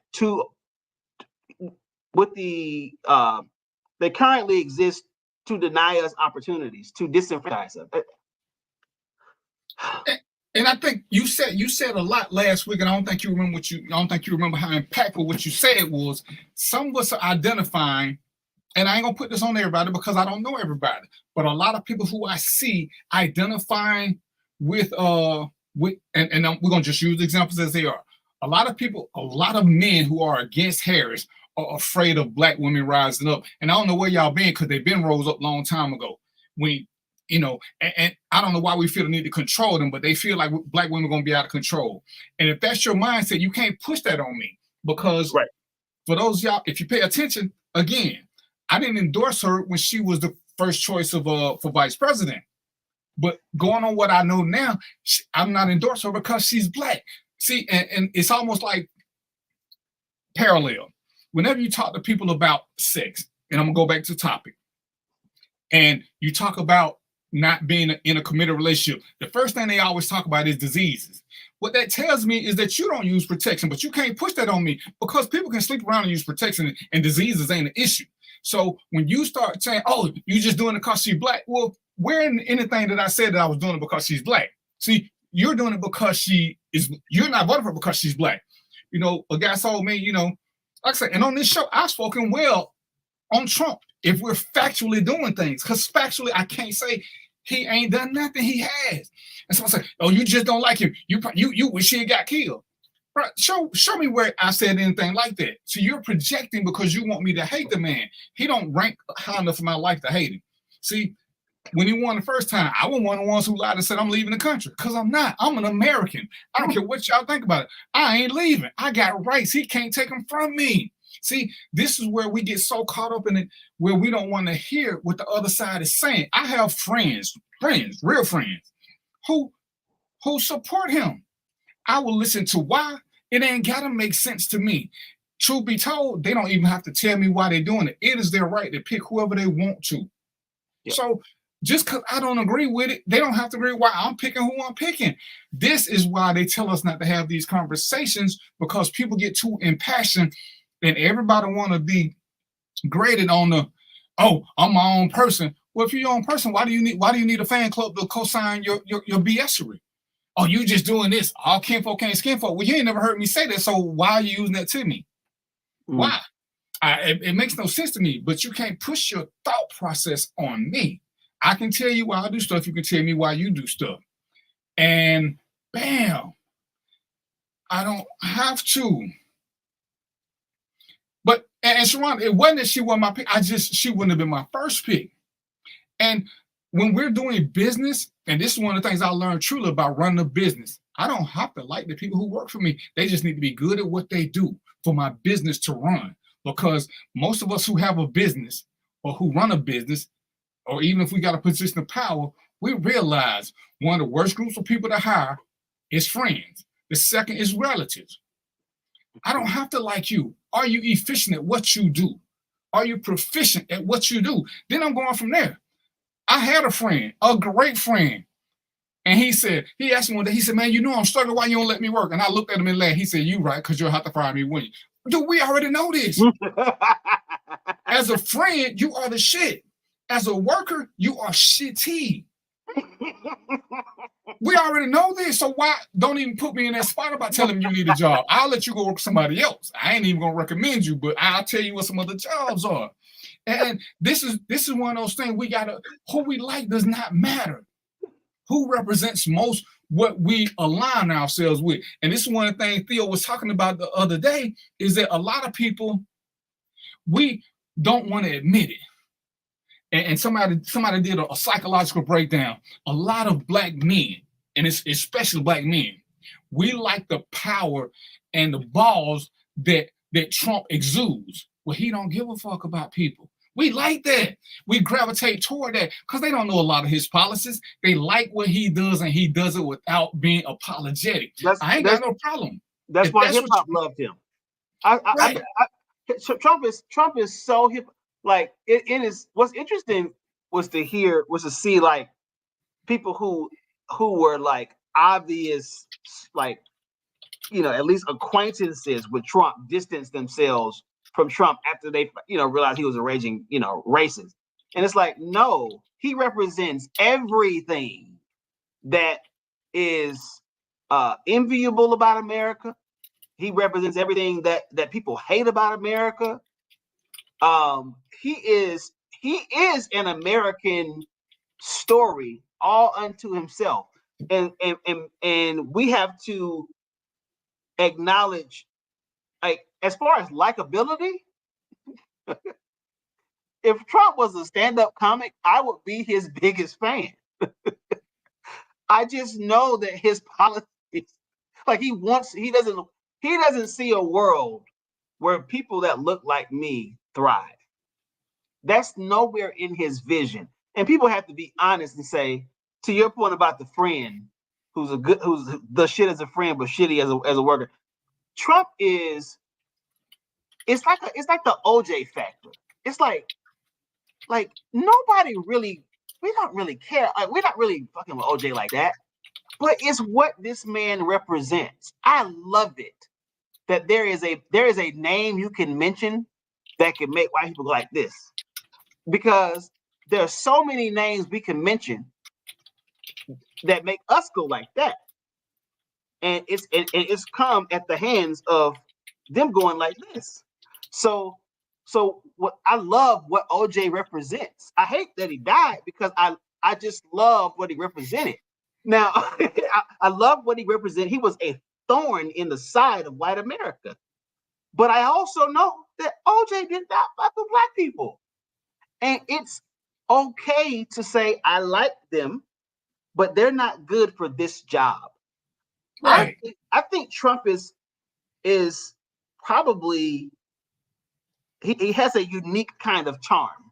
they currently exist to deny us opportunities, to disenfranchise us. And I think you said a lot last week, and I don't think you remember how impactful what you said was. Some of us are identifying, and I ain't gonna put this on everybody because I don't know everybody, but a lot of people who I see identifying with and we're gonna just use examples as they are. A lot of men who are against Harris are afraid of Black women rising up, and I don't know where y'all been because they've been rose up long time ago. And I don't know why we feel the need to control them, but they feel like Black women are going to be out of control. And if that's your mindset, you can't push that on me because for those y'all, if you pay attention, again, I didn't endorse her when she was the first choice of for vice president. But going on what I know now, I'm not endorsing her because she's Black. See, and it's almost like parallel. Whenever you talk to people about sex, and I'm going to go back to the topic, and you talk about not being in a committed relationship, the first thing they always talk about is diseases. what that tells me is that you don't use protection, but you can't push that on me because people can sleep around and use protection and diseases ain't an issue. So when you start saying, oh, you just doing it because she's black, well, where in anything that I said that I was doing it because she's black? See, you're doing it because you're not voting for her because she's black. You know, a guy told me, you know, like I said, and on this show, I've spoken well on Trump if we're factually doing things, because factually, I can't say he ain't done nothing. He has. And someone say, oh, you just don't like him. You wish he had got killed. Right? Show me where I said anything like that. So you're projecting because you want me to hate the man. He don't rank high enough in my life to hate him. See, when he won the first time, I was one of the ones who lied and said I'm leaving the country because I'm not. I'm an American. I don't care what y'all think about it. I ain't leaving. I got rights. He can't take them from me. See, this is where we get so caught up in it, where we don't want to hear what the other side is saying. I have friends, real friends, who support him. I will listen to why. It ain't gotta make sense to me. Truth be told, they don't even have to tell me why they're doing it. It is their right to pick whoever they want to. Yep. So just because I don't agree with it, they don't have to agree why I'm picking who I'm picking. This is why they tell us not to have these conversations, because people get too impassioned and everybody want to be graded on the, oh, I'm my own person. Well, if you're your own person, why do you need a fan club to co-sign your BS-ery? Oh, you just doing this. All kinfolk ain't skinfolk. Well, you ain't never heard me say that, so why are you using that to me? Why? It makes no sense to me, but you can't push your thought process on me. I can tell you why I do stuff. You can tell me why you do stuff. And bam, I don't have to. But, and Sharon, it wasn't that she wasn't my pick. She wouldn't have been my first pick. And when we're doing business, and this is one of the things I learned truly about running a business, I don't have to like the people who work for me. They just need to be good at what they do for my business to run. Because most of us who have a business or who run a business, or even if we got a position of power, we realize one of the worst groups of people to hire is friends. The second is relatives. I don't have to like you. Are you efficient at what you do? Are you proficient at what you do? Then I'm going from there. I had a friend, a great friend. And he asked me one day, he said, man, you know I'm struggling. Why you don't let me work? And I looked at him and laughed. He said, you right, because you'll have to fire me when you. Dude, we already know this. As a friend, you are the shit. As a worker, you are shitty. We already know this. So why don't even put me in that spot about telling me you need a job? I'll let you go work with somebody else. I ain't even going to recommend you, but I'll tell you what some other jobs are. And this is one of those things who we like does not matter. Who represents most what we align ourselves with. And this is one of the things Theo was talking about the other day, is that a lot of people, we don't want to admit it. And somebody did a psychological breakdown. A lot of black men, and it's especially black men, we like the power and the balls that Trump exudes. Well, he don't give a fuck about people. We like that. We gravitate toward that because they don't know a lot of his policies. They like what he does, and he does it without being apologetic. I ain't got no problem. That's why hip hop loved him. Trump is so hip. Like it is. What's interesting was to see like people who were like obvious, like, you know, at least acquaintances with Trump distance themselves from Trump after they, you know, realized he was a raging, you know, racist. And it's like, no, he represents everything that is enviable about America. He represents everything that people hate about America. He is an American story all unto himself. And we have to acknowledge, like, as far as likability, if Trump was a stand-up comic, I would be his biggest fan. I just know that his politics, like he doesn't see a world where people that look like me thrive. That's nowhere in his vision. And people have to be honest and say, to your point about the friend who's the shit as a friend but shitty as a worker, Trump is. It's like the OJ factor. It's like nobody really, we don't really care. Like, we're not really fucking with OJ like that. but it's what this man represents. I love it that there is a name you can mention that can make white people go like this, because there are so many names we can mention that make us go like that, and it's come at the hands of them going like this. So what I love what OJ represents. I hate that he died because I just love what he represented. Now I love what he represented. He was a thorn in the side of white America. But I also know that OJ did not fuck with black people. And it's okay to say I like them, but they're not good for this job. Right. I think Trump is probably he has a unique kind of charm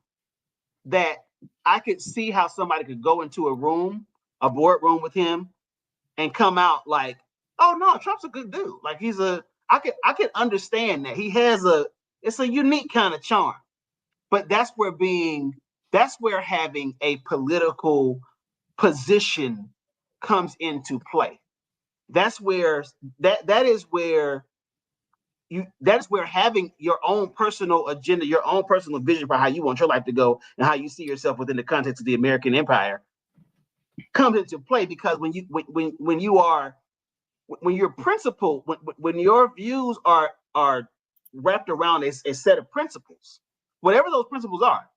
that I could see how somebody could go into a boardroom with him and come out like, oh no, Trump's a good dude. Like I could understand that he has it's a unique kind of charm, but that's where having a political position comes into play. That's where that is where having your own personal agenda, your own personal vision for how you want your life to go and how you see yourself within the context of the American empire comes into play. Because when you're principled, when your views are wrapped around a set of principles, whatever those principles are,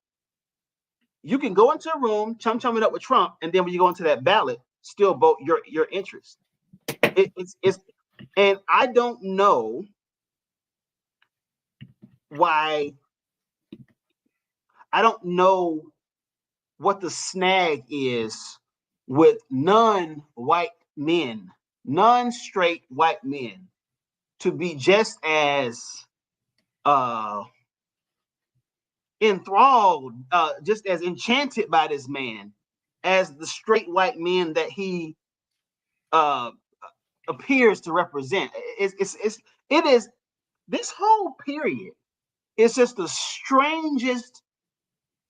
you can go into a room, chum it up with Trump, and then when you go into that ballot, still vote your interest. It's and I don't know why. I don't know what the snag is with non-straight white men to be just as enthralled, just as enchanted by this man as the straight white men that he appears to represent. It is this whole period is just the strangest.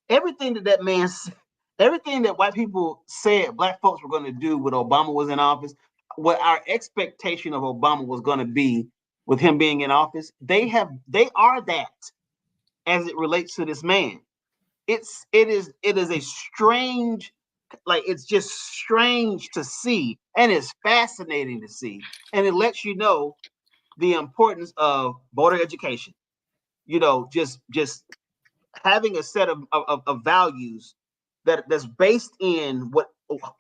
Everything that white people said black folks were going to do when Obama was in office, what our expectation of Obama was going to be with him being in office, they are that as it relates to this man. It is a strange, like, it's just strange to see, and it's fascinating to see, and it lets you know the importance of voter education. Just having a set of values that's based in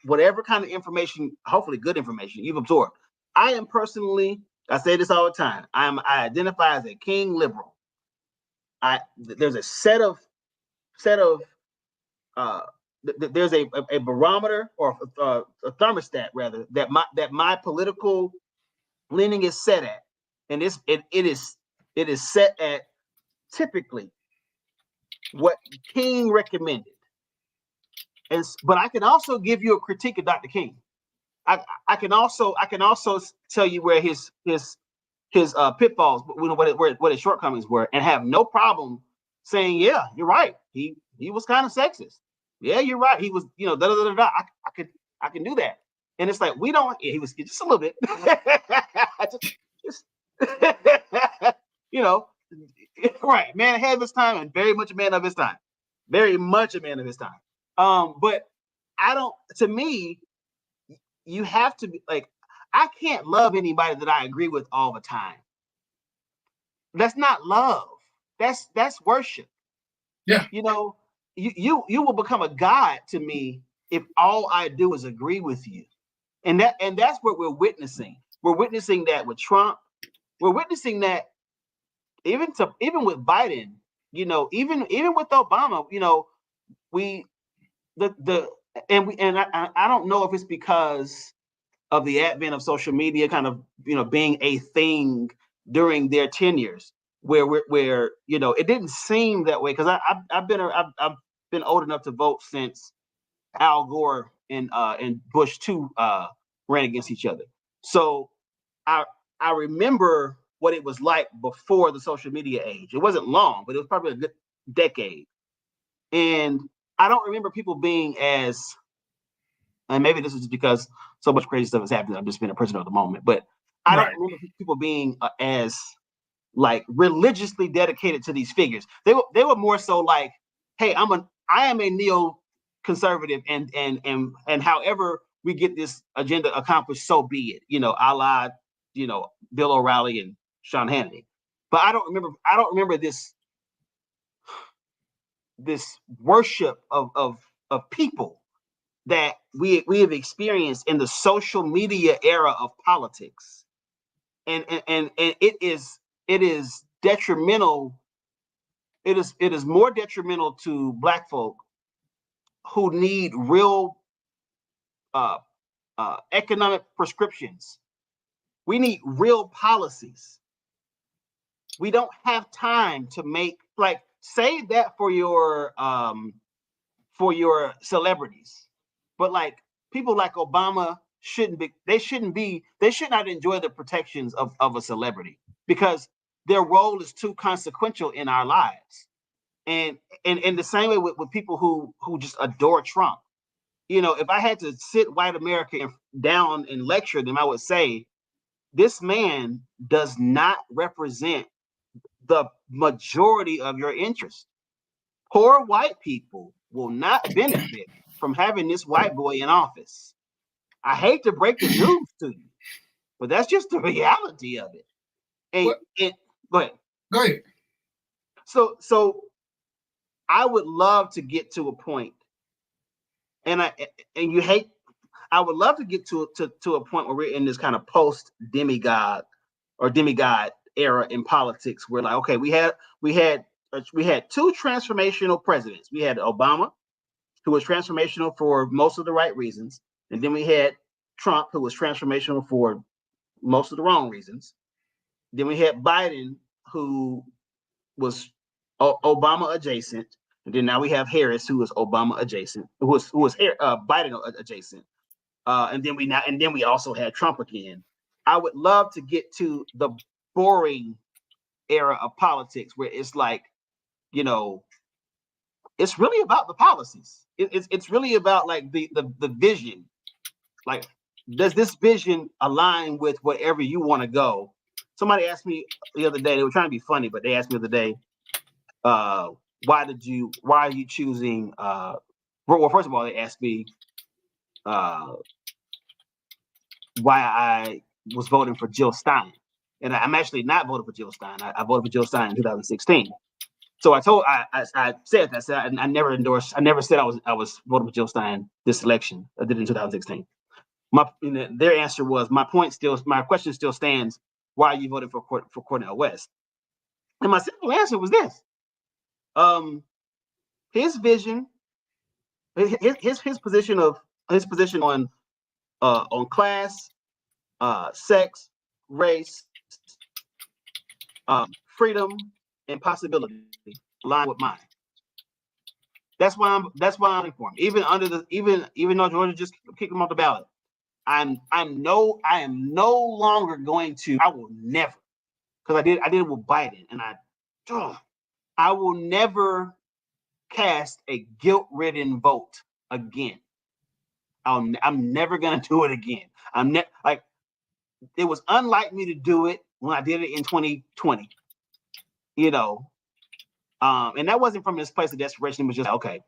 whatever kind of information, hopefully good information, you've absorbed. I am personally, I say this all the time, I identify as a king liberal. There's a set of there's a barometer, or a thermostat rather, that my political leaning is set at, and it is set at typically what King recommended. But I can also give you a critique of Dr. King. I can also tell you where his pitfalls, what his shortcomings were, and have no problem saying, yeah, you're right. He was kind of sexist. Yeah, you're right. He was, da da da da. I can do that. And it's like, we don't. Yeah, he was just a little bit. just right, man ahead of his time, and very much a man of his time. Very much a man of his time. But to me, you have to be like, I can't love anybody that I agree with all the time. That's not love. That's worship. Yeah. You will become a god to me if all I do is agree with you. And that's what we're witnessing. We're witnessing that with Trump. We're witnessing that even with Biden, even with Obama, I don't know if it's because of the advent of social media kind of, being a thing during their tenures, where it didn't seem that way, because I've been old enough to vote since Al Gore and Bush too ran against each other. So I remember what it was like before the social media age. It wasn't long, but it was probably a good decade. And I don't remember people being as And maybe this is just because so much crazy stuff has happened. I'm just being a prisoner of the moment. But I don't remember people being as like religiously dedicated to these figures. They were more so like, hey, I am a neo-conservative, and however we get this agenda accomplished, so be it. You know, a la, you know, Bill O'Reilly and Sean Hannity. But I don't remember this worship of people that we have experienced in the social media era of politics, and it is detrimental. It is more detrimental to Black folk who need real economic prescriptions. We need real policies. We don't have time to make, like, save that for your celebrities. But like people like Obama they should not enjoy the protections of a celebrity, because their role is too consequential in our lives. And the same way with people who just adore Trump. You know, if I had to sit white America down and lecture them, I would say, this man does not represent the majority of your interests. Poor white people will not benefit from having this white boy in office. I hate to break the news to you, but that's just the reality of it. And go ahead. So I would love to get to a point, I would love to get to a point where we're in this kind of post demigod era in politics, where like, okay, we had two transformational presidents. We had Obama, who was transformational for most of the right reasons, and then we had Trump, who was transformational for most of the wrong reasons. Then we had Biden, who was Obama adjacent, and then now we have Harris, who is Obama adjacent, who was Biden adjacent, and then we also had Trump again. I would love to get to the boring era of politics where it's like, you know, it's really about the policies. It's really about like the vision. Like, does this vision align with whatever you want to go? Somebody asked me the other day, they were trying to be funny, but they asked me the other day, why are you choosing, well, first of all, they asked me why I was voting for Jill Stein. And I'm actually not voting for Jill Stein. I voted for Jill Stein in 2016. So I said I never said I was voting for Jill Stein this election. I did it in 2016. Their answer was, my question still stands. Why are you voting for Cornel West? And my simple answer was this: his vision, his position on class, sex, race, freedom, and possibility align with mine. That's why I'm for him. Even though Georgia just kicked him off the ballot, I am no longer going to. I will never, because I did it with Biden, and I will never cast a guilt-ridden vote again. I'm never gonna do it again. It was unlike me to do it when I did it in 2020. You know, and that wasn't from this place of desperation. It was just okay.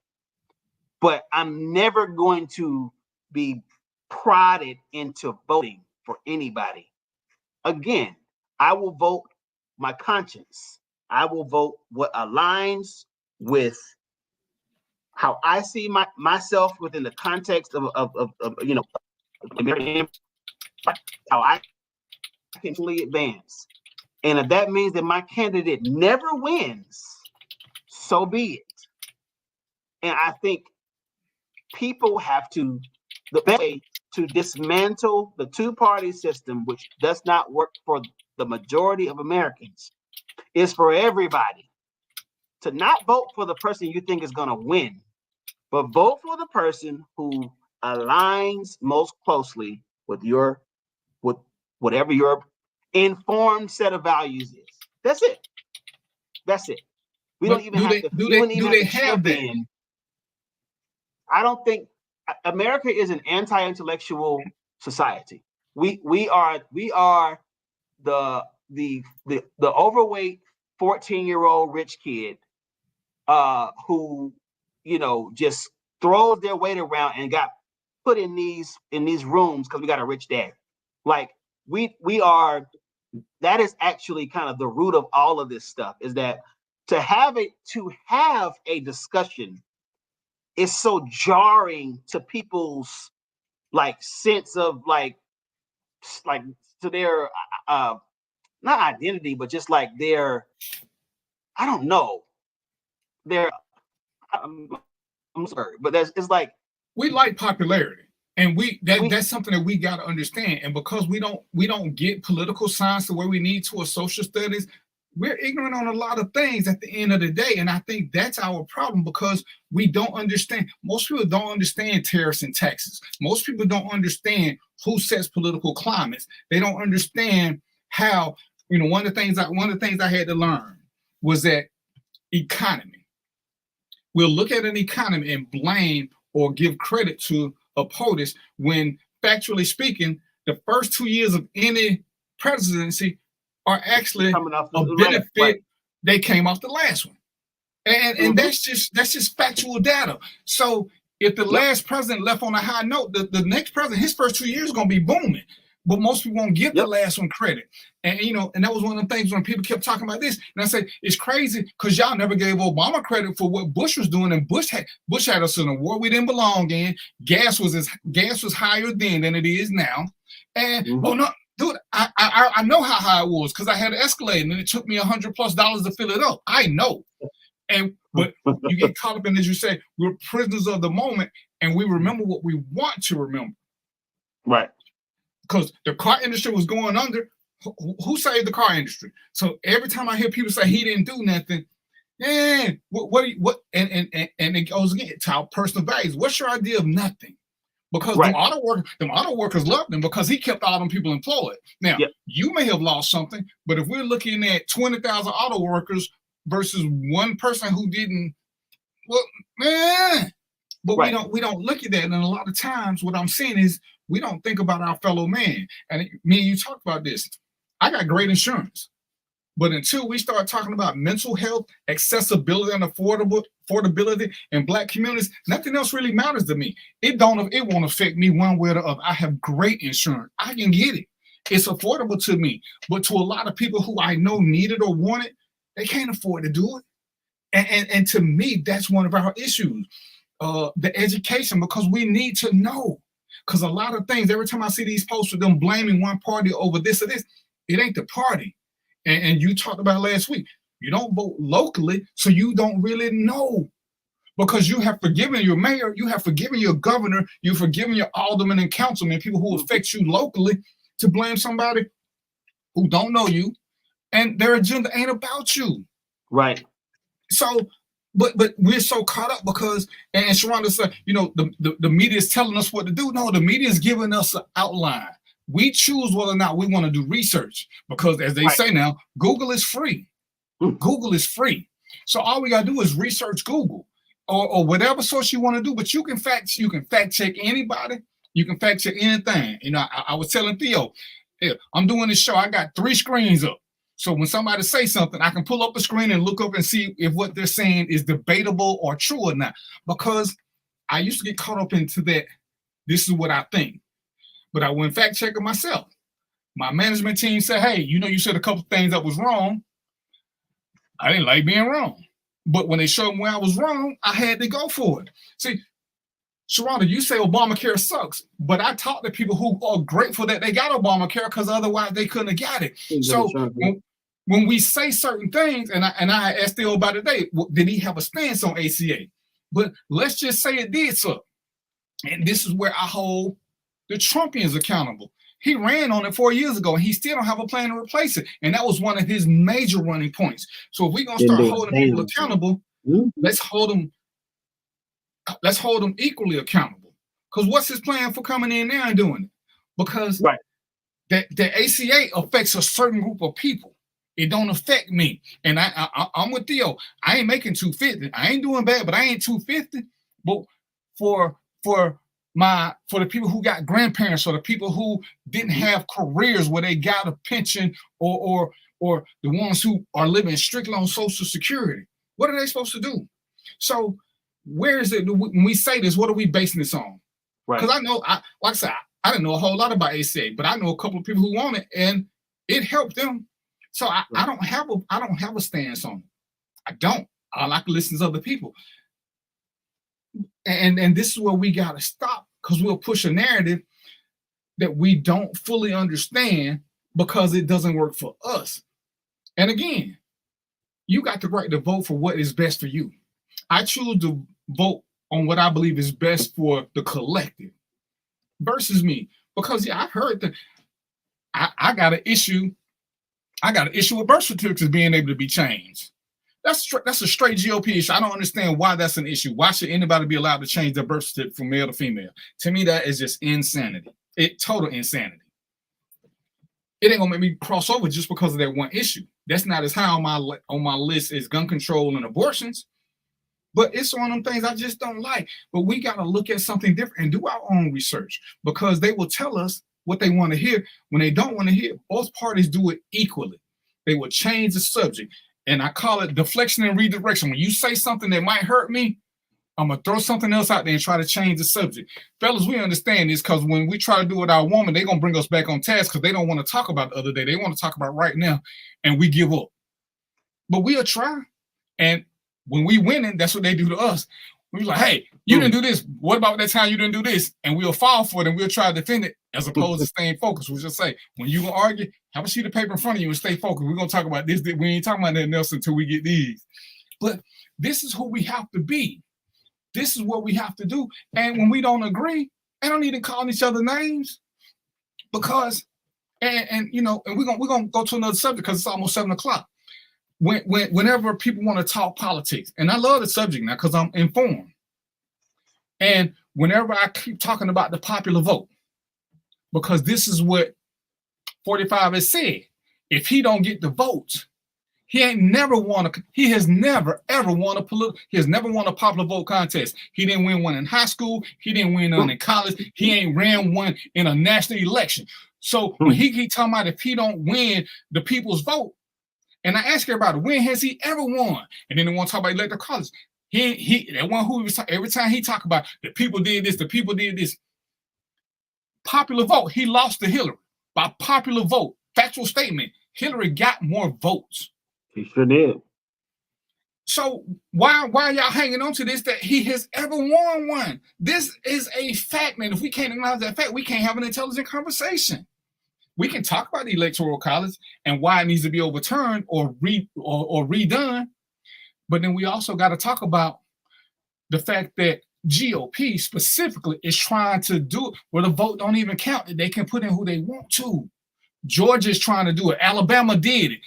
But I'm never going to be prodded into voting for anybody again. I will vote my conscience. I will vote what aligns with how I see myself within the context of you know, American, how I can truly advance. And if that means that my candidate never wins, so be it. And I think people have to, the way to dismantle the two-party system, which does not work for the majority of Americans, is for everybody to not vote for the person you think is going to win, but vote for the person who aligns most closely with whatever your informed set of values is. That's it. We don't even have to. Do they have that? I don't think America is an anti-intellectual society. We are the overweight 14-year-old rich kid who, you know, just throws their weight around and got put in these rooms because we got a rich dad. Like we are. That is actually kind of the root of all of this stuff. Is that to have a discussion is so jarring to people's like sense of like to their not identity, but just like their, I don't know, their I'm sorry, but it's like we like popularity, and that's something that we got to understand. And because we don't get political science the way we need to, or social studies, we're ignorant on a lot of things at the end of the day. And I think that's our problem, because we don't understand. Most people don't understand tariffs and taxes. Most people don't understand who sets political climates. They don't understand how, you know, one of the things I had to learn was that economy. We'll look at an economy and blame or give credit to opponents when, factually speaking, the first 2 years of any presidency are actually a benefit. Right. They came off the last one, and that's just factual data. So if the last president left on a high note, the next president, his first 2 years is going to be booming. But most people won't give the last one credit. And, you know, and that was one of the things when people kept talking about this. And I said, it's crazy because y'all never gave Obama credit for what Bush was doing. And Bush had us in a war we didn't belong in. Gas was higher then than it is now. And, oh, no, dude, I know how high it was because I had an Escalade and it took me $100+ to fill it up. I know. But you get caught up in, as you say, we're prisoners of the moment and we remember what we want to remember. Right. Because the car industry was going under. Who saved the car industry? So every time I hear people say he didn't do nothing, what? And it goes again to our personal values. What's your idea of nothing? Because them auto workers loved him because he kept all them people employed. Now you may have lost something, but if we're looking at 20,000 auto workers versus one person who didn't, well, man. But we don't look at that, and a lot of times what I'm saying is we don't think about our fellow man. And me and you talked about this. I got great insurance, but until we start talking about mental health, accessibility, and affordability in Black communities, nothing else really matters to me. It won't affect me one way or the other. I have great insurance. I can get it. It's affordable to me, but to a lot of people who I know need it or want it, they can't afford to do it. And to me, that's one of our issues. The education, because we need to know. Because a lot of things, every time I see these posts with them blaming one party over this or this, it ain't the party. And you talked about last week, you don't vote locally, so you don't really know. Because you have forgiven your mayor, you have forgiven your governor, you've forgiven your aldermen and councilmen, people who affect you locally, to blame somebody who don't know you, and their agenda ain't about you. Right. So, but we're so caught up because, and Sharonda said, you know, the media is telling us what to do. No, the media is giving us an outline. We choose whether or not we want to do research because, as they say now, Google is free. Google is free. So all we got to do is research Google or whatever source you want to do. But you can fact check anybody. You can fact check anything. You know, I was telling Theo, I'm doing this show. I got 3 screens up. So when somebody says something, I can pull up the screen and look up and see if what they're saying is debatable or true or not. Because I used to get caught up into that. This is what I think. But I went fact checking myself. My management team said, hey, you know, you said a couple things that was wrong. I didn't like being wrong. But when they showed me where I was wrong, I had to go for it. See, Sharonda, you say Obamacare sucks, but I talk to people who are grateful that they got Obamacare because otherwise they couldn't have got it. So when we say certain things, and I asked Theo about it today, did he have a stance on ACA? But let's just say it did so. And this is where I hold the Trumpians accountable. He ran on it 4 years ago, and he still don't have a plan to replace it. And that was one of his major running points. So if we're gonna start holding people accountable, let's hold them equally accountable. Because what's his plan for coming in there and doing it? Because the ACA affects a certain group of people. It don't affect me. And I'm with Theo. I ain't making 250. I ain't doing bad, but I ain't 250. But for for the people who got grandparents or the people who didn't have careers where they got a pension or the ones who are living strictly on Social Security. What are they supposed to do? So where is it when we say this? What are we basing this on? Right. Because I know, like I said, I didn't know a whole lot about ACA, but I know a couple of people who want it, and it helped them. So I don't have a stance on it. I don't. I like to listen to other people. And this is where we got to stop, because we'll push a narrative that we don't fully understand because it doesn't work for us. And again, you got the right to vote for what is best for you. I choose to vote on what I believe is best for the collective versus me. Because I've heard that I got an issue. I got an issue with birth certificates being able to be changed. That's a straight GOP issue. I don't understand why that's an issue. Why should anybody be allowed to change their birth certificate from male to female? To me, that is just insanity. Total insanity. It ain't gonna make me cross over just because of that one issue. That's not as high on my list as gun control and abortions. But it's one of them things I just don't like. But we got to look at something different and do our own research, because they will tell us what they want to hear. When they don't want to hear, both parties do it equally. They will change the subject. And I call it deflection and redirection. When you say something that might hurt me, I'm going to throw something else out there and try to change the subject. Fellas, we understand this, because when we try to do it with our woman, they're going to bring us back on task because they don't want to talk about the other day. They want to talk about right now, and we give up. But we'll try. And when we winning, that's what they do to us. We're like, hey, you didn't do this. What about that time you didn't do this? And we'll fall for it, and we'll try to defend it as opposed to staying focused. We'll just say, when you going to argue, have a sheet of paper in front of you and stay focused. We're going to talk about this. We ain't talking about that else until we get these. But this is who we have to be. This is what we have to do. And when we don't agree, I don't need to call each other names, because, and we're gonna go to another subject because it's almost 7:00. Whenever people want to talk politics, and I love the subject now because I'm informed. And whenever I keep talking about the popular vote, because this is what 45 has said, if he don't get the votes, he has never ever won a popular vote contest. He didn't win one in high school. He didn't win one in college. He ain't ran one in a national election. So when he keep talking about if he don't win the people's vote, and I ask everybody, when has he ever won? And then they want to talk about electoral college. That one who was every time he talk about the people did this, the people did this. Popular vote, he lost to Hillary by popular vote. Factual statement: Hillary got more votes. He sure did. So why are y'all hanging on to this that he has ever won one? This is a fact, man. If we can't acknowledge that fact, we can't have an intelligent conversation. We can talk about the electoral college and why it needs to be overturned or redone, but then we also got to talk about the fact that GOP specifically is trying to do it where the vote don't even count, that they can put in who they want to. Georgia's trying to do it. Alabama did it.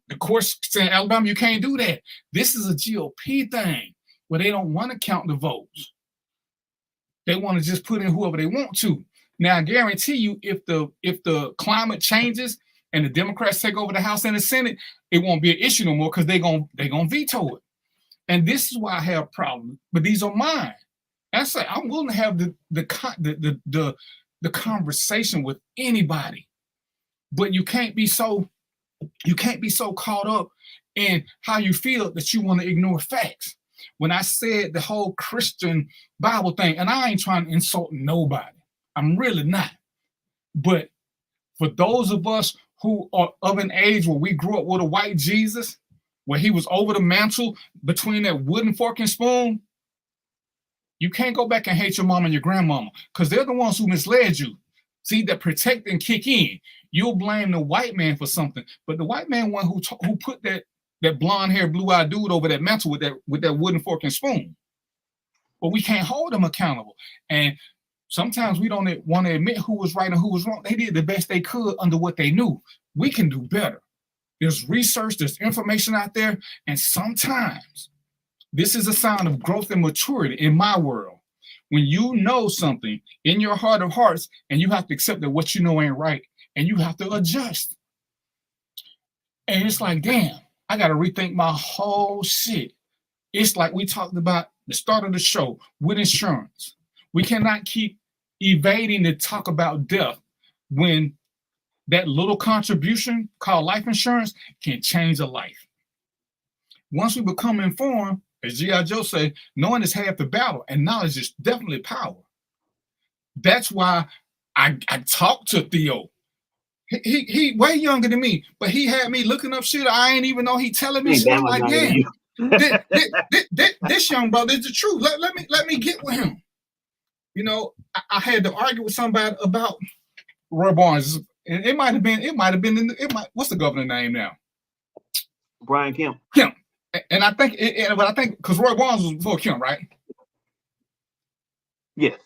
The courts saying, Alabama, you can't do that. This is a GOP thing where they don't want to count the votes. They want to just put in whoever they want to. Now, I guarantee you, if the climate changes and the Democrats take over the House and the Senate, it won't be an issue no more because they're gonna veto it. And this is why I have problems. But these are mine. And I say I'm willing to have the conversation with anybody, but you can't be so caught up in how you feel that you want to ignore facts. When I said the whole Christian Bible thing, and I ain't trying to insult nobody. I'm really not. But for those of us who are of an age where we grew up with a white Jesus, where he was over the mantle between that wooden fork and spoon, you can't go back and hate your mom and your grandmama because they're the ones who misled you. See, that protect and kick in. You'll blame the white man for something, but the white man one who put that blonde hair, blue-eyed dude over that mantle with that wooden fork and spoon. But we can't hold them accountable. And sometimes we don't want to admit who was right and who was wrong. They did the best they could under what they knew. We can do better. There's research, there's information out there, and sometimes this is a sign of growth and maturity in my world. When you know something in your heart of hearts and you have to accept that what you know ain't right and you have to adjust. And it's like, damn, I got to rethink my whole shit. It's like we talked about the start of the show with insurance. We cannot keep evading to talk about death when that little contribution called life insurance can change a life. Once we become informed, as G.I. Joe say, knowing is half the battle, and knowledge is definitely power. That's why I talked to Theo. He way younger than me, but he had me looking up shit I ain't even know he telling me shit. I'm like, damn, this young brother is the truth. Let me get with him. You know, I had to argue with somebody about Roy Barnes, and it might have been what's the governor's name now? Brian Kemp. Kemp. And I think because Roy Barnes was before Kemp, right? Yes.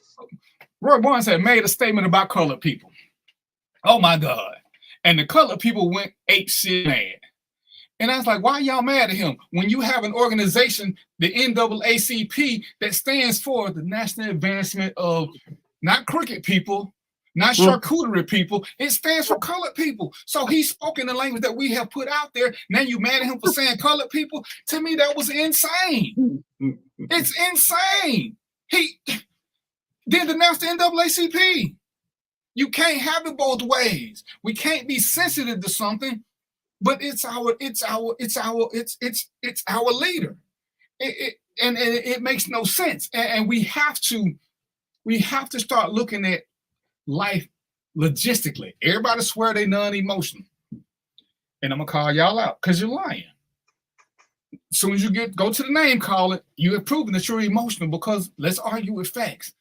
Roy Barnes had made a statement about colored people. Oh my God. And the colored people went ape shit mad. And I was like, why are y'all mad at him? When you have an organization, the NAACP, that stands for the National Advancement of not crooked people, not charcuterie people, it stands for colored people. So he spoke in the language that we have put out there. Now you mad at him for saying colored people? To me, that was insane. It's insane. He then denounced the NAACP. You can't have it both ways. We can't be sensitive to something, but it's our leader. It makes no sense. And we have to start looking at life logistically. Everybody swear they non-emotional. And I'm gonna call y'all out because you're lying. As soon as you go to the name calling, you have proven that you're emotional, because let's argue with facts.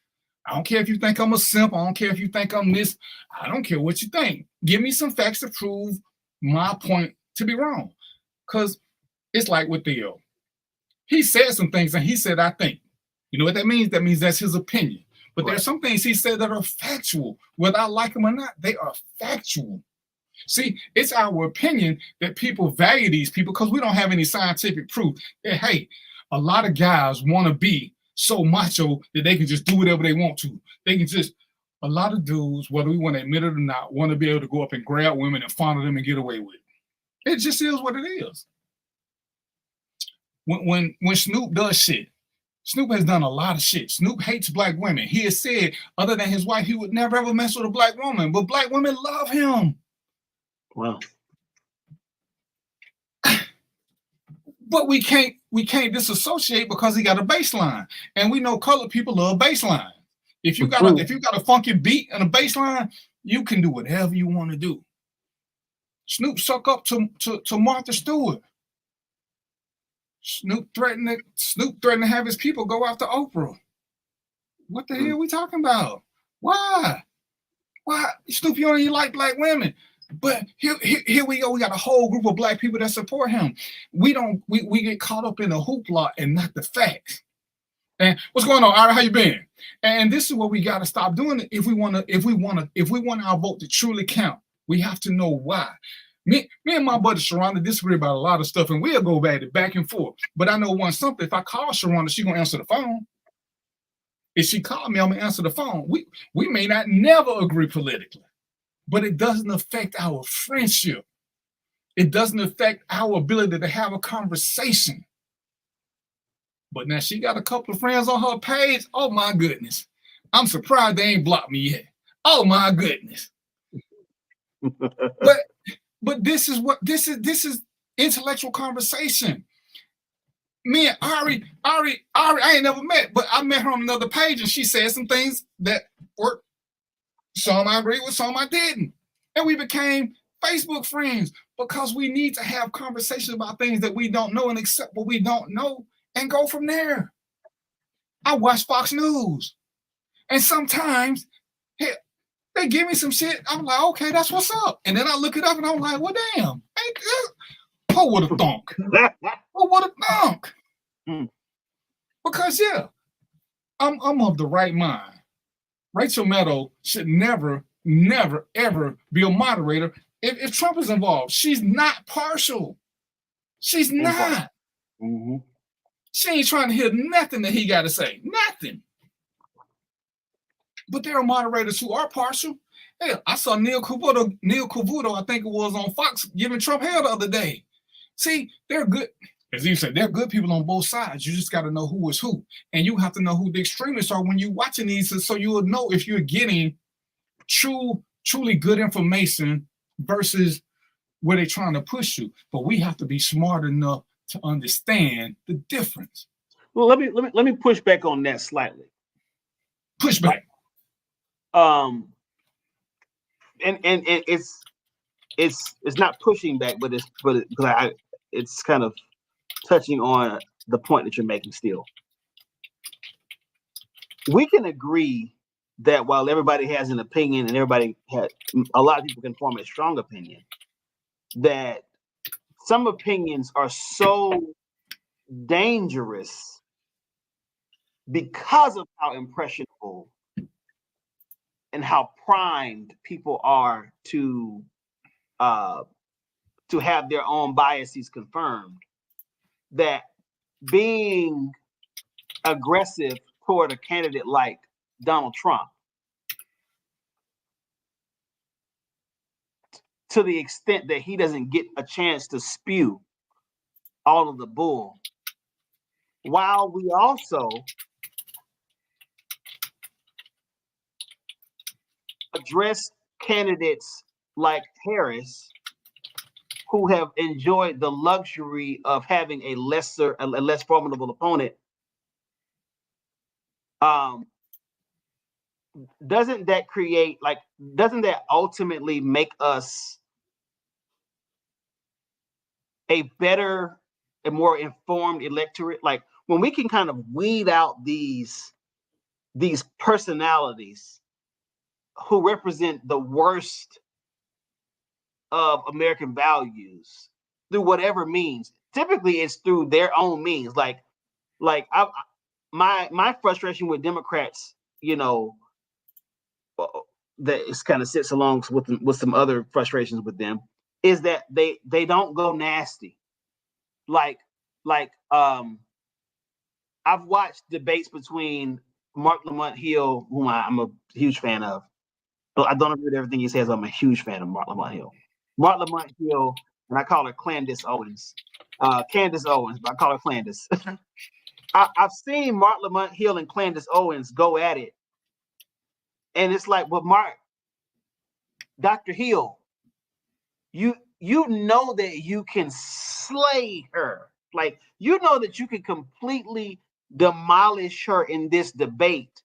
I don't care if you think I'm a simp. I don't care if you think I'm this. I don't care what you think. Give me some facts to prove my point to be wrong. Because it's like with Theo. He said some things and he said, I think. You know what that means? That means that's his opinion. But There's some things he said that are factual. Whether I like them or not, they are factual. See, it's our opinion that people value these people because we don't have any scientific proof that, hey, a lot of guys want to be so macho that they can just do whatever they want to. A lot of dudes, whether we want to admit it or not, want to be able to go up and grab women and fondle them and get away with it. It just is what it is. When Snoop does shit, Snoop has done a lot of shit. Snoop hates black women. He has said, other than his wife, he would never ever mess with a black woman, but black women love him. Wow. But we can't disassociate because he got a baseline, and we know colored people love baseline. If you got a funky beat and a baseline, you can do whatever you want to do. Snoop suck up to Martha Stewart. Snoop threatened to have his people go after Oprah. What the hell are we talking about? Why? Snoop, you only like black women. But here we go. We got a whole group of black people that support him. We get caught up in the hoopla and not the facts. And what's going on, Ari? How you been? And this is what we got to stop doing. If we want our vote to truly count, we have to know why. Me and my buddy Sharonda disagree about a lot of stuff, and we'll go back and forth. But I know something. If I call Sharonda, she's gonna answer the phone. If she called me, I'm gonna answer the phone. We may not never agree politically, but it doesn't affect our friendship. It doesn't affect our ability to have a conversation. But now she got a couple of friends on her page. Oh my goodness. I'm surprised they ain't blocked me yet. Oh my goodness. But this is intellectual conversation. Me and Ari, I ain't never met, but I met her on another page and she said some things that worked. Some I agree with, some I didn't. And we became Facebook friends because we need to have conversations about things that we don't know and accept what we don't know and go from there. I watch Fox News. And sometimes they give me some shit. I'm like, okay, that's what's up. And then I look it up and I'm like, well, damn. Who would have thunk? Who would have thunk? Because, I'm of the right mind. Rachel Maddow should never, ever be a moderator if Trump is involved. She's not partial. She's not. Mm-hmm. She ain't trying to hear nothing that he got to say. Nothing. But there are moderators who are partial. Hell, I saw Neil Cavuto, I think it was on Fox, giving Trump hell the other day. See, they're good. as you said, there are good people on both sides. You just got to know who is who, and you have to know who the extremists are when you're watching these, so you will know if you're getting truly good information versus where they're trying to push you. But we have to be smart enough to understand the difference. Well, let me push back on that slightly. Push back. And it's not pushing back, but it's kind of touching on the point that you're making still. We can agree that while everybody has an opinion and a lot of people can form a strong opinion, that some opinions are so dangerous because of how impressionable and how primed people are to have their own biases confirmed, that being aggressive toward a candidate like Donald Trump, to the extent that he doesn't get a chance to spew all of the bull, while we also address candidates like Harris, who have enjoyed the luxury of having a less formidable opponent. Doesn't that ultimately make us a better and more informed electorate? Like, when we can kind of weed out these personalities who represent the worst of American values through whatever means. Typically, it's through their own means. My frustration with Democrats, that it kind of sits along with some other frustrations with them, is that they don't go nasty. I've watched debates between Mark Lamont Hill, whom I'm a huge fan of. But I don't agree with everything he says. I'm a huge fan of Mark Lamont Hill. Mark Lamont Hill, and I call her Candace Owens. Candace Owens, but I call her Candace. I've seen Mark Lamont Hill and Candace Owens go at it. And it's like, well, Dr. Hill, you know that you can slay her. Like, you know that you can completely demolish her in this debate.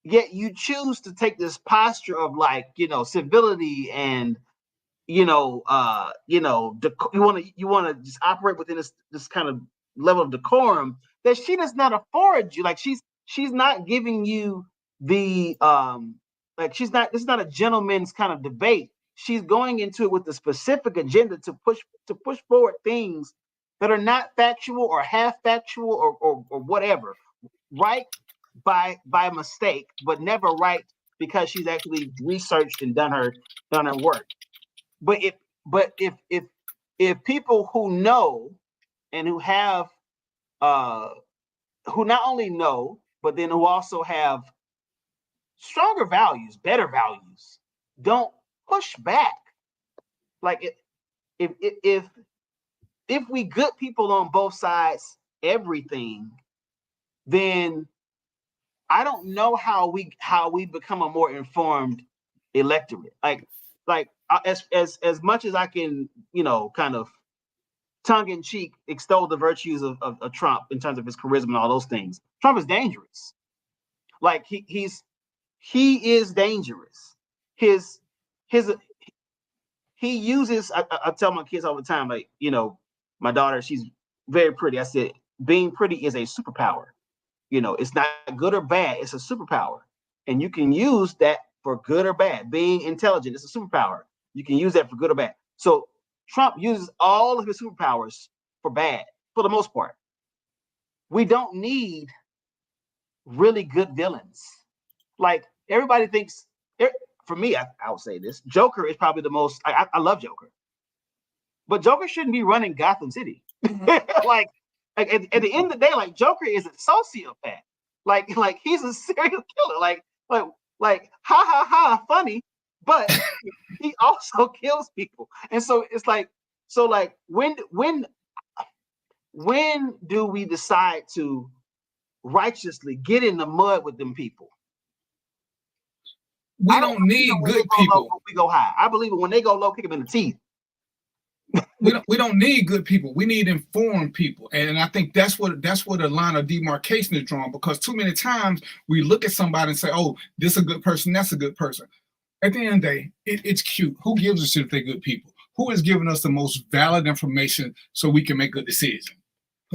Yet you choose to take this posture of civility and you want to just operate within this kind of level of decorum that she does not afford you. Like, she's not giving you the this is not a gentleman's kind of debate. She's going into it with a specific agenda to push forward things that are not factual or half factual or whatever, right by mistake, but never right because she's actually researched and done her work. But if people who know and who have who not only know, but then who also have stronger values, better values, don't push back. Like, if we good people on both sides, everything, then I don't know how we become a more informed electorate. As much as I can, kind of tongue in cheek extol the virtues of Trump in terms of his charisma and all those things. Trump is dangerous. Like, he is dangerous. He uses. I tell my kids all the time, my daughter, she's very pretty. I said, being pretty is a superpower. It's not good or bad. It's a superpower. And you can use that for good or bad. Being intelligent is a superpower. You can use that for good or bad. So Trump uses all of his superpowers for bad, for the most part. We don't need really good villains. Like, everybody thinks, for me, I would say this, Joker is probably the most, I love Joker. But Joker shouldn't be running Gotham City. Like, at the end of the day, like, Joker is a sociopath. Like he's a serial killer. Like ha funny, but he also kills people. And so it's like, when when do we decide to righteously get in the mud with them people? We don't need good people. Low, we go high. I believe when they go low, kick them in the teeth. We don't need good people. We need informed people, and I think that's what a line of demarcation is drawn. Because too many times we look at somebody and say, "Oh, this is a good person. That's a good person." At the end of the day, it's cute. Who gives a shit if they're good people? Who is giving us the most valid information so we can make good decisions?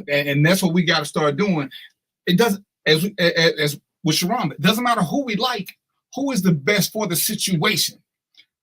And that's what we got to start doing. It doesn't, as with Sharon, it doesn't matter who we like. Who is the best for the situation?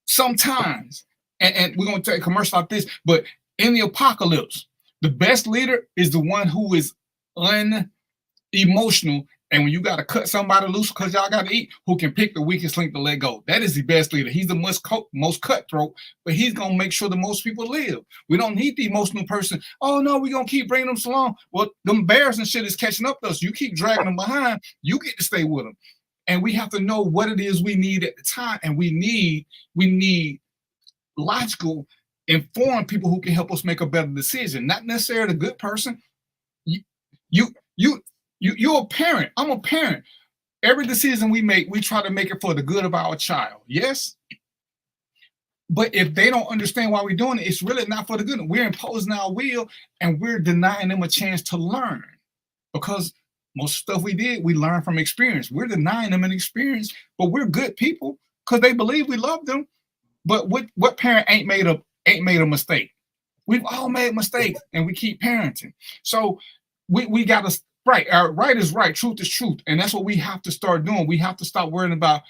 Sometimes, and we're going to take a commercial like this, but in the apocalypse, the best leader is the one who is unemotional. And when you got to cut somebody loose because y'all got to eat, who can pick the weakest link to let go. That is the best leader. He's the most cutthroat, but he's going to make sure that most people live. We don't need the emotional person. Oh, no, we're going to keep bringing them so long. Well, them bears and shit is catching up to us. You keep dragging them behind, you get to stay with them. And we have to know what it is we need at the time. And we need logical, informed people who can help us make a better decision. Not necessarily a good person. You're a parent. I'm a parent. Every decision we make, we try to make it for the good of our child. Yes? But if they don't understand why we're doing it, it's really not for the good. We're imposing our will, and we're denying them a chance to learn. Because most stuff we did, we learned from experience. We're denying them an experience, but we're good people because they believe we love them. But what parent ain't made a mistake? We've all made mistakes, and we keep parenting. So we got to... Right. Right is right. Truth is truth. And that's what we have to start doing. We have to stop worrying about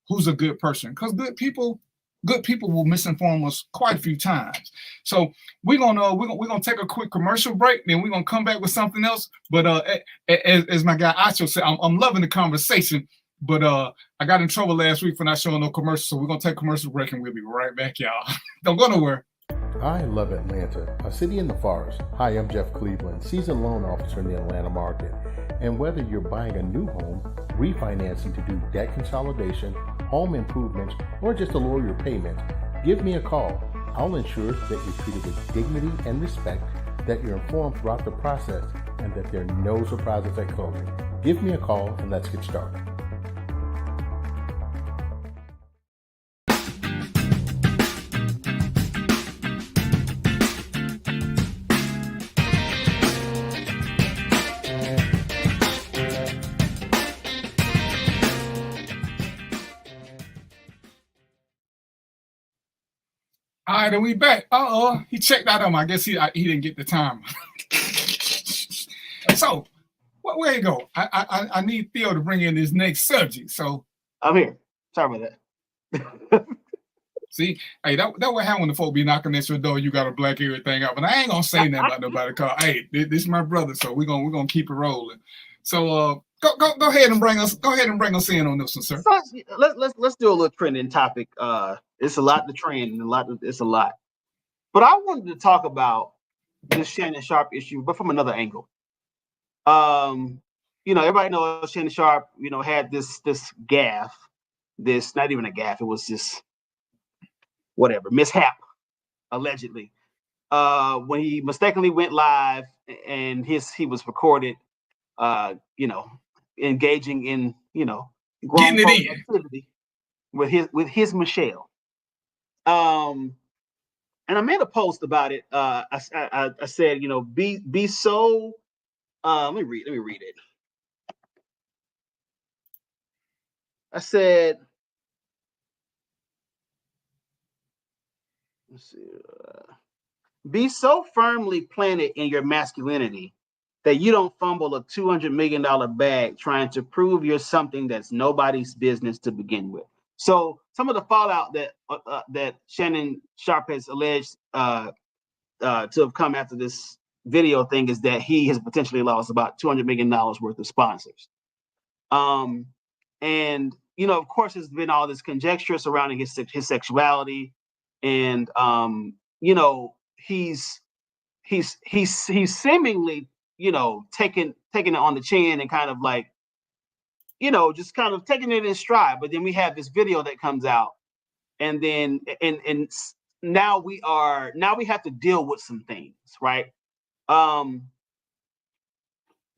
who's a good person, because good people will misinform us quite a few times. So we're gonna take a quick commercial break, then we're gonna come back with something else. But as my guy Acho said, I'm loving the conversation. But I got in trouble last week for not showing no commercials, so we're gonna take a commercial break and we'll be right back, y'all. Don't go nowhere. I love Atlanta, a city in the forest. Hi, I'm Jeff Cleveland, seasoned loan officer in the Atlanta market. And whether you're buying a new home, refinancing to do debt consolidation, home improvements, or just to lower your payments, give me a call. I'll ensure that you're treated with dignity and respect, that you're informed throughout the process, and that there are no surprises at closing. Give me a call and let's get started. All right, and we back. He checked out on him. I guess he didn't get the time. So, where you go? I need Theo to bring in this next subject. So I'm here. Sorry about that. See, hey, that what happen when the folk be knocking at your door. You got to black everything out. But I ain't gonna say nothing about nobody. Cause hey, this is my brother, so we're gonna keep it rolling. So go ahead and bring us in on this one, sir. So, let's do a little trending topic. It's a lot to trend and it's a lot. But I wanted to talk about this Shannon Sharp issue, but from another angle. Everybody knows Shannon Sharp, had this gaffe, this not even a gaffe, it was just whatever, mishap, allegedly. When he mistakenly went live and he was recorded, engaging in, grown activity with his Michelle. And I made a post about it. I said, be so. Let me read it. I said, let's see. Be so firmly planted in your masculinity that you don't fumble a $200 million bag trying to prove you're something that's nobody's business to begin with. So some of the fallout that Shannon Sharp has alleged to have come after this video thing is that he has potentially lost about $200 million worth of sponsors. And of course, there's been all this conjecture surrounding his sexuality, and he's seemingly taking it on the chin and kind of like just kind of taking it in stride. But then we have this video that comes out, and then now we have to deal with some things, right?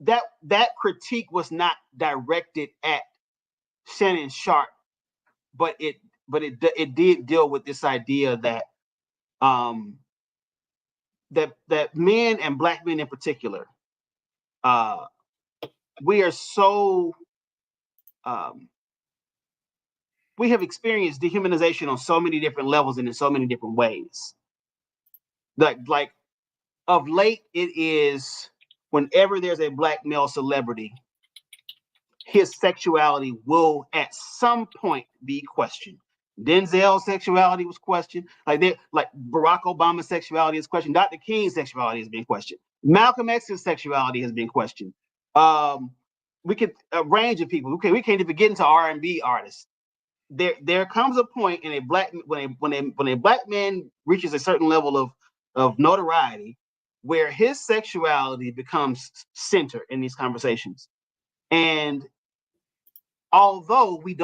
that critique was not directed at Shannon Sharpe, but it did deal with this idea that that men and Black men in particular, we are so we have experienced dehumanization on so many different levels and in so many different ways. Like of late, it is whenever there's a Black male celebrity, his sexuality will at some point be questioned. Denzel's sexuality was questioned. Like Barack Obama's sexuality is questioned. Dr. King's sexuality has been questioned. Malcolm X's sexuality has been questioned. We could a range of people. We can't even get into R&B artists. There comes a point in when a Black man reaches a certain level of notoriety where his sexuality becomes center in these conversations. And although we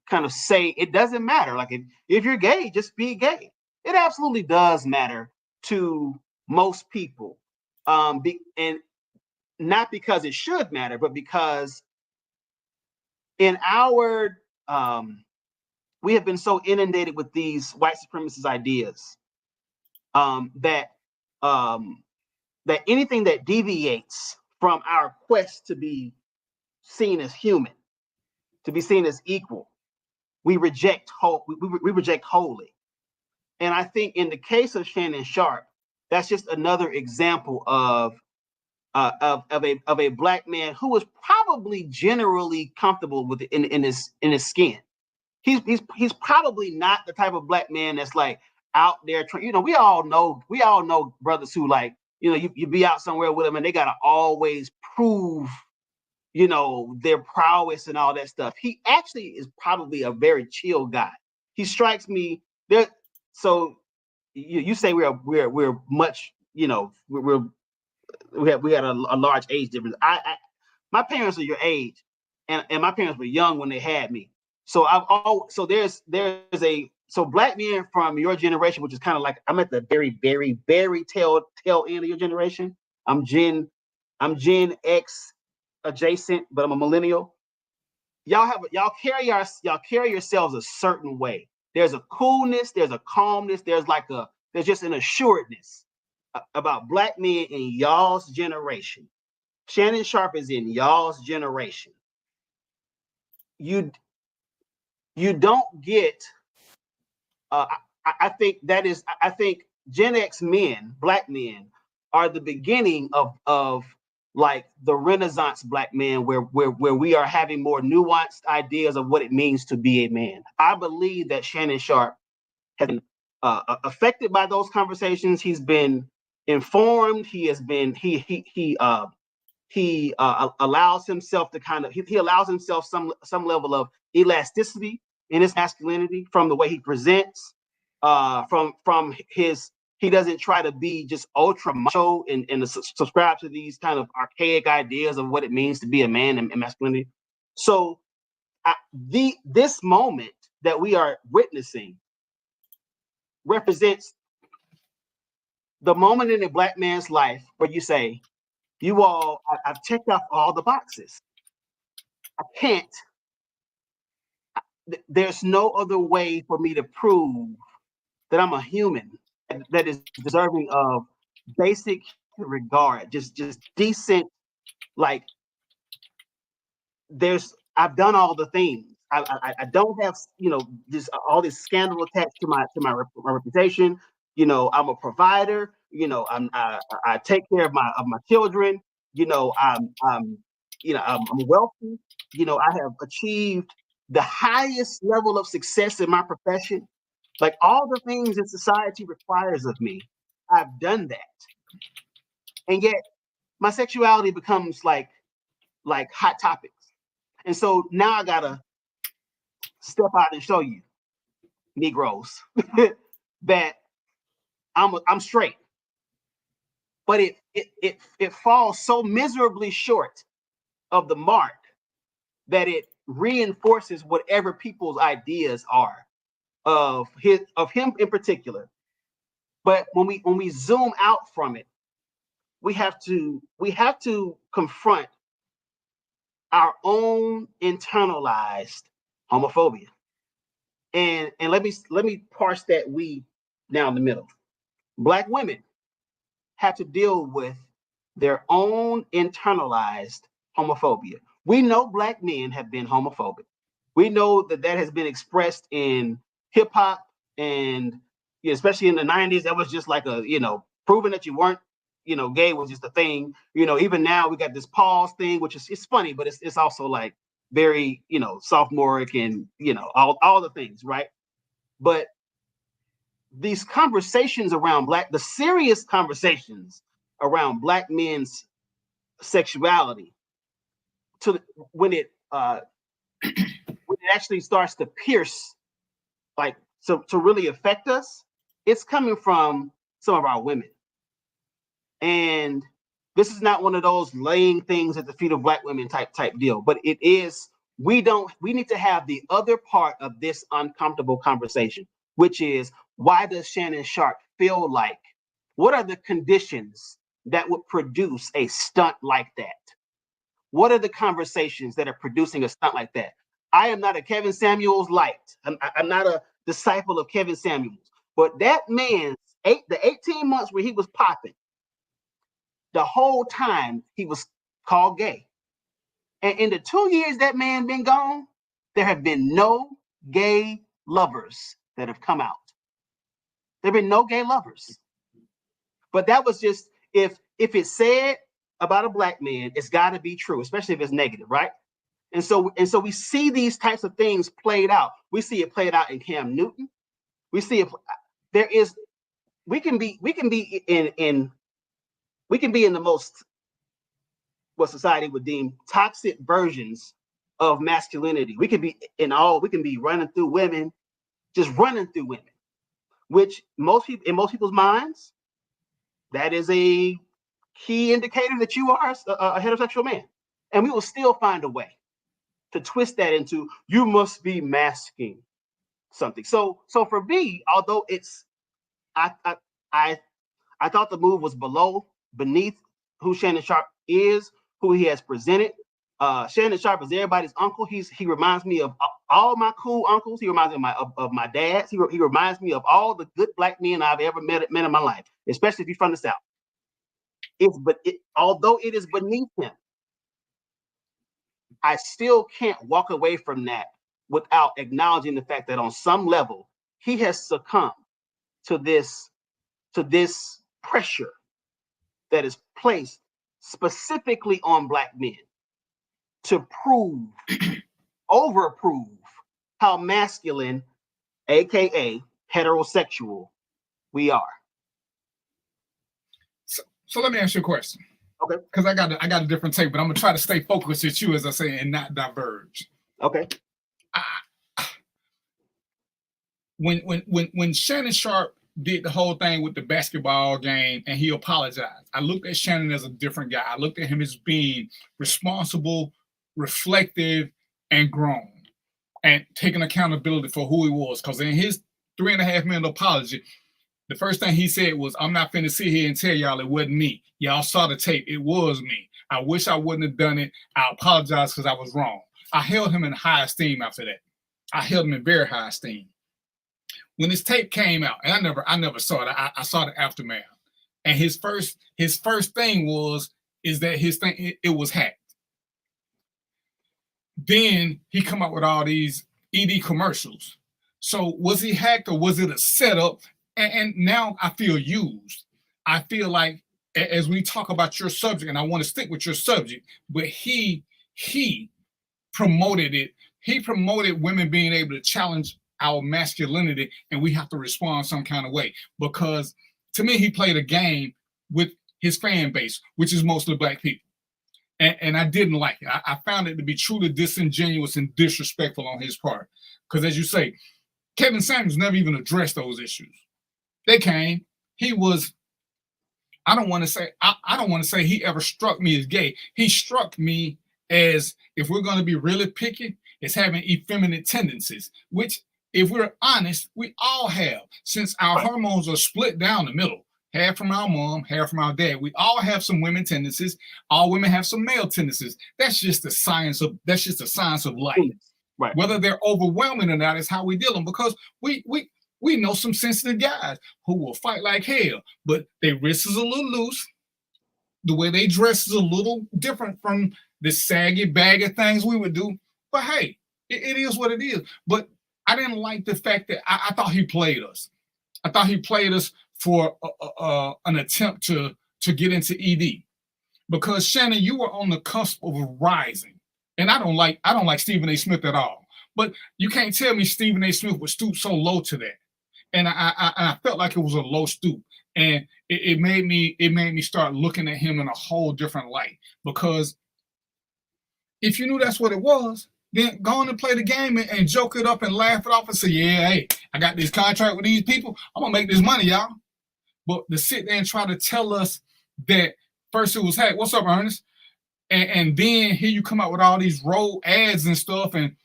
kind of say it doesn't matter, like if you're gay, just be gay. It absolutely does matter to most people, and not because it should matter, but because in our we have been so inundated with these white supremacist ideas that anything that deviates from our quest to be seen as human, to be seen as equal, we reject we reject wholly. And I think in the case of Shannon Sharpe, that's just another example of a Black man who was probably generally comfortable with it in his skin. He's probably not the type of Black man that's like out there. We all know brothers who like, you be out somewhere with them and they gotta always prove, their prowess and all that stuff. He actually is probably a very chill guy. He strikes me there. So you say we're much, we had a large age difference. My parents are your age, and my parents were young when they had me. So so Black men from your generation, which is kind of like I'm at the very, very, very tail end of your generation. I'm Gen X adjacent, but I'm a millennial. Y'all carry yourselves a certain way. There's a coolness, there's a calmness, there's just an assuredness about Black men in y'all's generation. Shannon Sharpe is in y'all's generation. You don't get. I think Gen X men, Black men, are the beginning of like the Renaissance Black man, where we are having more nuanced ideas of what it means to be a man. I believe that Shannon Sharpe has been affected by those conversations. He's been informed. He has been he allows himself to kind of he allows himself some level of elasticity in his masculinity from the way he presents, from his. He doesn't try to be just ultra macho and subscribe to these kind of archaic ideas of what it means to be a man and masculinity. So this moment that we are witnessing represents the moment in a Black man's life where you say, I've checked off all the boxes. There's no other way for me to prove that I'm a human that is deserving of basic regard, just decent, like I've done all the things. I don't have, just all this scandal attached to my reputation. I'm a provider. I take care of my children. I'm wealthy. I have achieved the highest level of success in my profession. Like all the things that society requires of me, I've done that. And yet my sexuality becomes like hot topics. And so now I gotta step out and show you, Negroes, that I'm straight. But it falls so miserably short of the mark that it reinforces whatever people's ideas are of him in particular. But when we zoom out from it, we have to confront our own internalized homophobia. And let me parse that we down the middle. Black women have to deal with their own internalized homophobia. We know Black men have been homophobic. We know that has been expressed in hip hop, and especially in the 90s, that was just like a, proving that you weren't, gay was just a thing. Even now we got this pause thing, which is, it's funny, but it's also like very, sophomoric and, all the things, right? But these conversations around the serious conversations around Black men's sexuality, when it actually starts to pierce, like, to really affect us, it's coming from some of our women. And this is not one of those laying things at the feet of Black women type deal, but it is, we need to have the other part of this uncomfortable conversation, which is, why does Shannon Sharpe feel like, what are the conditions that would produce a stunt like that? What are the conversations that are producing a stunt like that? I am not a Kevin Samuels light. I'm not a disciple of Kevin Samuels, but that man's the 18 months where he was popping, the whole time he was called gay. And in the 2 years that man been gone, there have been no gay lovers that have come out. There have been no gay lovers. But that was just, if it's said about a Black man, it's got to be true, especially if it's negative, right? And so we see these types of things played out. We see it played out in Cam Newton. We see it. We can be in the most, what society would deem toxic versions of masculinity. We can be running through women, which in most people's minds, that is a key indicator that you are a heterosexual man. And we will still find a way to twist that into, you must be masking something. So for me, although I thought the move was beneath who Shannon Sharpe is, who he has presented. Shannon Sharpe is everybody's uncle. He reminds me of all my cool uncles. He reminds me of my dads. He reminds me of all the good Black men I've ever met in my life, especially if you're from the South. Although it is beneath him, I still can't walk away from that without acknowledging the fact that on some level he has succumbed to this pressure that is placed specifically on Black men to overprove how masculine, aka heterosexual, we are. So let me ask you a question. Okay. Because I got a different take, but I'm gonna try to stay focused at you, as I say, and not diverge. Okay. When Shannon Sharpe did the whole thing with the basketball game and he apologized, I looked at Shannon as a different guy. I looked at him as being responsible, reflective, and grown, and taking accountability for who he was. Because in his 3.5 minute apology, the first thing he said was, I'm not finna sit here and tell y'all it wasn't me. Y'all saw the tape. It was me. I wish I wouldn't have done it. I apologize because I was wrong. I held him in high esteem after that. I held him in very high esteem. When his tape came out, and I never saw it. I saw the aftermath. And his first thing is that his thing, it was hacked. Then he come up with all these ED commercials. So was he hacked, or was it a setup? And now I feel used. I feel like, as we talk about your subject, and I want to stick with your subject, but he promoted it. He promoted women being able to challenge our masculinity, and we have to respond some kind of way. Because to me, he played a game with his fan base, which is mostly Black people. And I didn't like it. I found it to be truly disingenuous and disrespectful on his part. Because as you say, Kevin Samuels never even addressed those issues. They came. He was, I don't want to say he ever struck me as gay. He struck me as, if we're going to be really picky, as having effeminate tendencies, which, if we're honest, we all have. Since our hormones are split down the middle, half from our mom, half from our dad. We all have some women tendencies. All women have some male tendencies. That's just the science of life. Right. Whether they're overwhelming or not is how we deal with them, because we know some sensitive guys who will fight like hell, but their wrist is a little loose. The way they dress is a little different from the saggy, baggy things we would do. But hey, it is what it is. But I didn't like the fact that I thought he played us. I thought he played us for an attempt to get into ED. Because Shannon, you were on the cusp of rising. And I don't like Stephen A. Smith at all. But you can't tell me Stephen A. Smith would stoop so low to that. And I felt like it was a low stoop. And it made me start looking at him in a whole different light. Because if you knew that's what it was, then go on and play the game and joke it up and laugh it off and say, yeah, hey, I got this contract with these people. I'm going to make this money, y'all. But to sit there and try to tell us that first it was, hey, what's up, Ernest? And then here you come out with all these road ads and stuff. And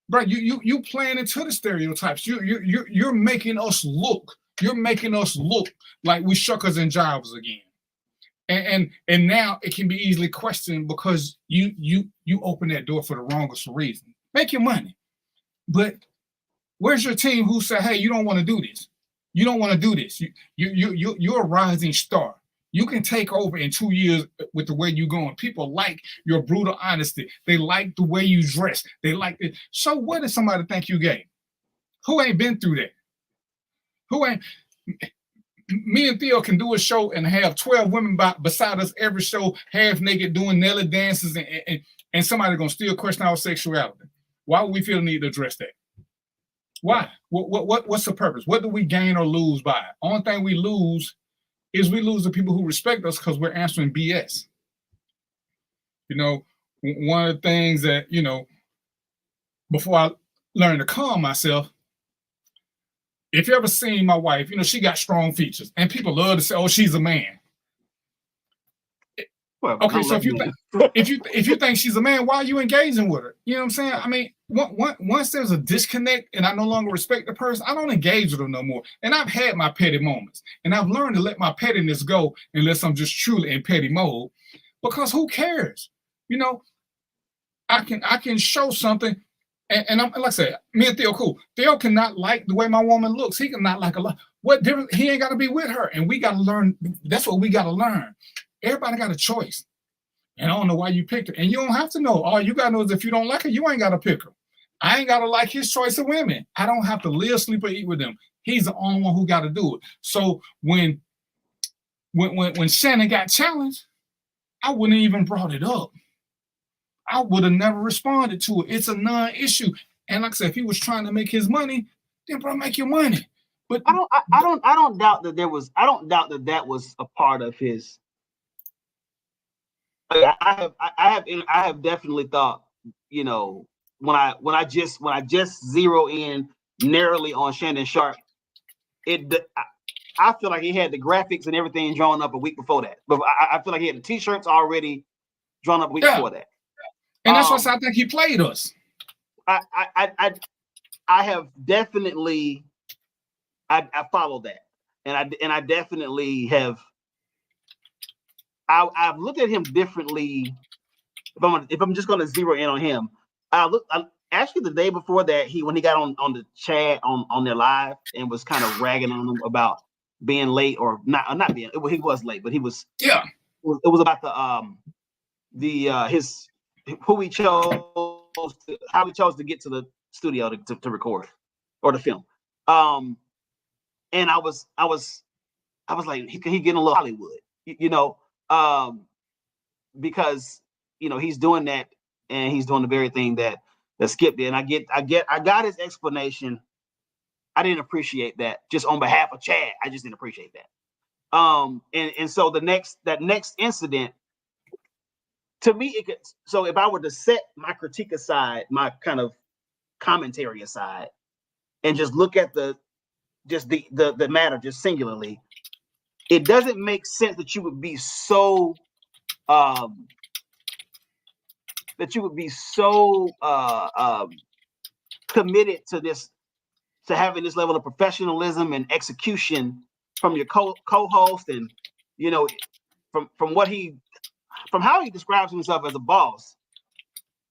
bro, you playing into the stereotypes. You're making us look. You're making us look like we shuckers and jivers again. And now it can be easily questioned because you open that door for the wrongest reason. Make your money. But where's your team who say, hey, you don't want to do this? You don't want to do this. You're a rising star. You can take over in 2 years with the way you're going. People like your brutal honesty. They like the way you dress. They like it. So what does somebody think you gay? Who ain't been through that? Who ain't? Me and Theo can do a show and have 12 women beside us every show, half naked, doing Nelly dances, and somebody gonna still question our sexuality. Why would we feel the need to address that? Why? What's the purpose? What do we gain or lose by it? Only thing we lose is we lose the people who respect us because we're answering BS. You know, one of the things that, you know, before I learned to calm myself, if you ever seen my wife, you know, she got strong features, and people love to say, "Oh, she's a man." Well, okay, so if you think she's a man, why are you engaging with her? You know what I'm saying? I mean, once there's a disconnect and I no longer respect the person, I don't engage with them no more. And I've had my petty moments, and I've learned to let my pettiness go unless I'm just truly in petty mode, because who cares? You know, I can show something. And I'm like I said, me and Theo cool. Theo cannot like the way my woman looks. He cannot like a lot. What difference? He ain't got to be with her, and we got to learn. That's what we got to learn. Everybody got a choice, and I don't know why you picked her. And you don't have to know. All you got to know is if you don't like her, you ain't got to pick her. I ain't got to like his choice of women. I don't have to live, sleep, or eat with them. He's the only one who got to do it. So when Shannon got challenged, I wouldn't even brought it up. I would have never responded to it. It's a non-issue. And like I said, if he was trying to make his money, then bro, make your money. But I don't doubt that that was a part of his. I have definitely thought, you know, when I just zero in narrowly on Shannon Sharpe, I feel like he had the graphics and everything drawn up a week before that. But I feel like he had the t-shirts already drawn up a week before that. And that's why I think he played us. I have definitely I followed that, and I definitely have. I've looked at him differently. If I'm just going to zero in on him, actually the day before that, when he got on the chat on their live and was kind of ragging on him about being late or not being. He was late, but he was. Yeah. It was about his. Who he chose, how he chose to get to the studio to record or to film, and I was like, he getting a little Hollywood, you know, because you know he's doing that and he's doing the very thing that Skip did. And I got his explanation. I didn't appreciate that. Just on behalf of Chad, I just didn't appreciate that. And so that next incident. To me, so if I were to set my critique aside, my kind of commentary aside, and just look at the matter just singularly, it doesn't make sense that you would be so committed to having this level of professionalism and execution from your co-host, and from how he describes himself as a boss,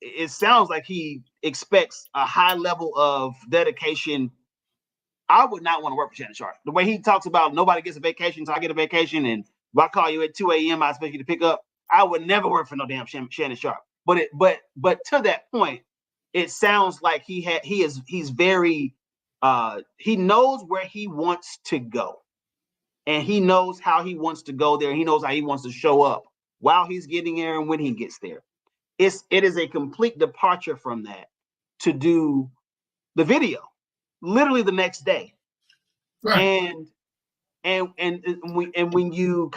it sounds like he expects a high level of dedication. I would not want to work for Shannon Sharp. The way he talks about nobody gets a vacation, so I get a vacation, and if I call you at 2 a.m., I expect you to pick up. I would never work for no damn Shannon Sharp. But to that point, it sounds like he's very he knows where he wants to go, and he knows how he wants to go there, and he knows how he wants to show up while he's getting there and when he gets there. It is a complete departure from that to do the video literally the next day. Right. And when you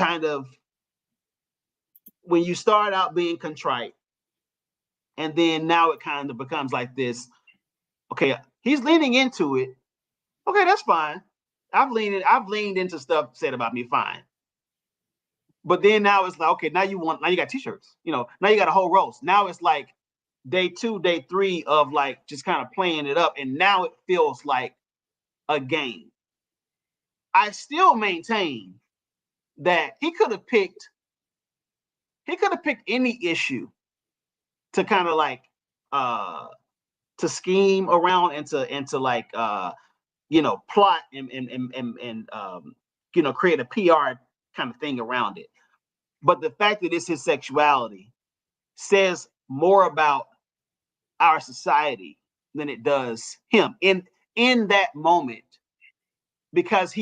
start out being contrite, and then now it kind of becomes like this, okay, he's leaning into it. Okay, that's fine. I've leaned into stuff said about me, fine. But then now it's like, okay, now you got t-shirts, now you got a whole roast. Now it's like day 2, day 3 of like just kind of playing it up, and now it feels like a game. I still maintain that he could have picked any issue to kind of like to scheme around and to like plot and create a PR kind of thing around it. But the fact that it's his sexuality says more about our society than it does him in that moment, because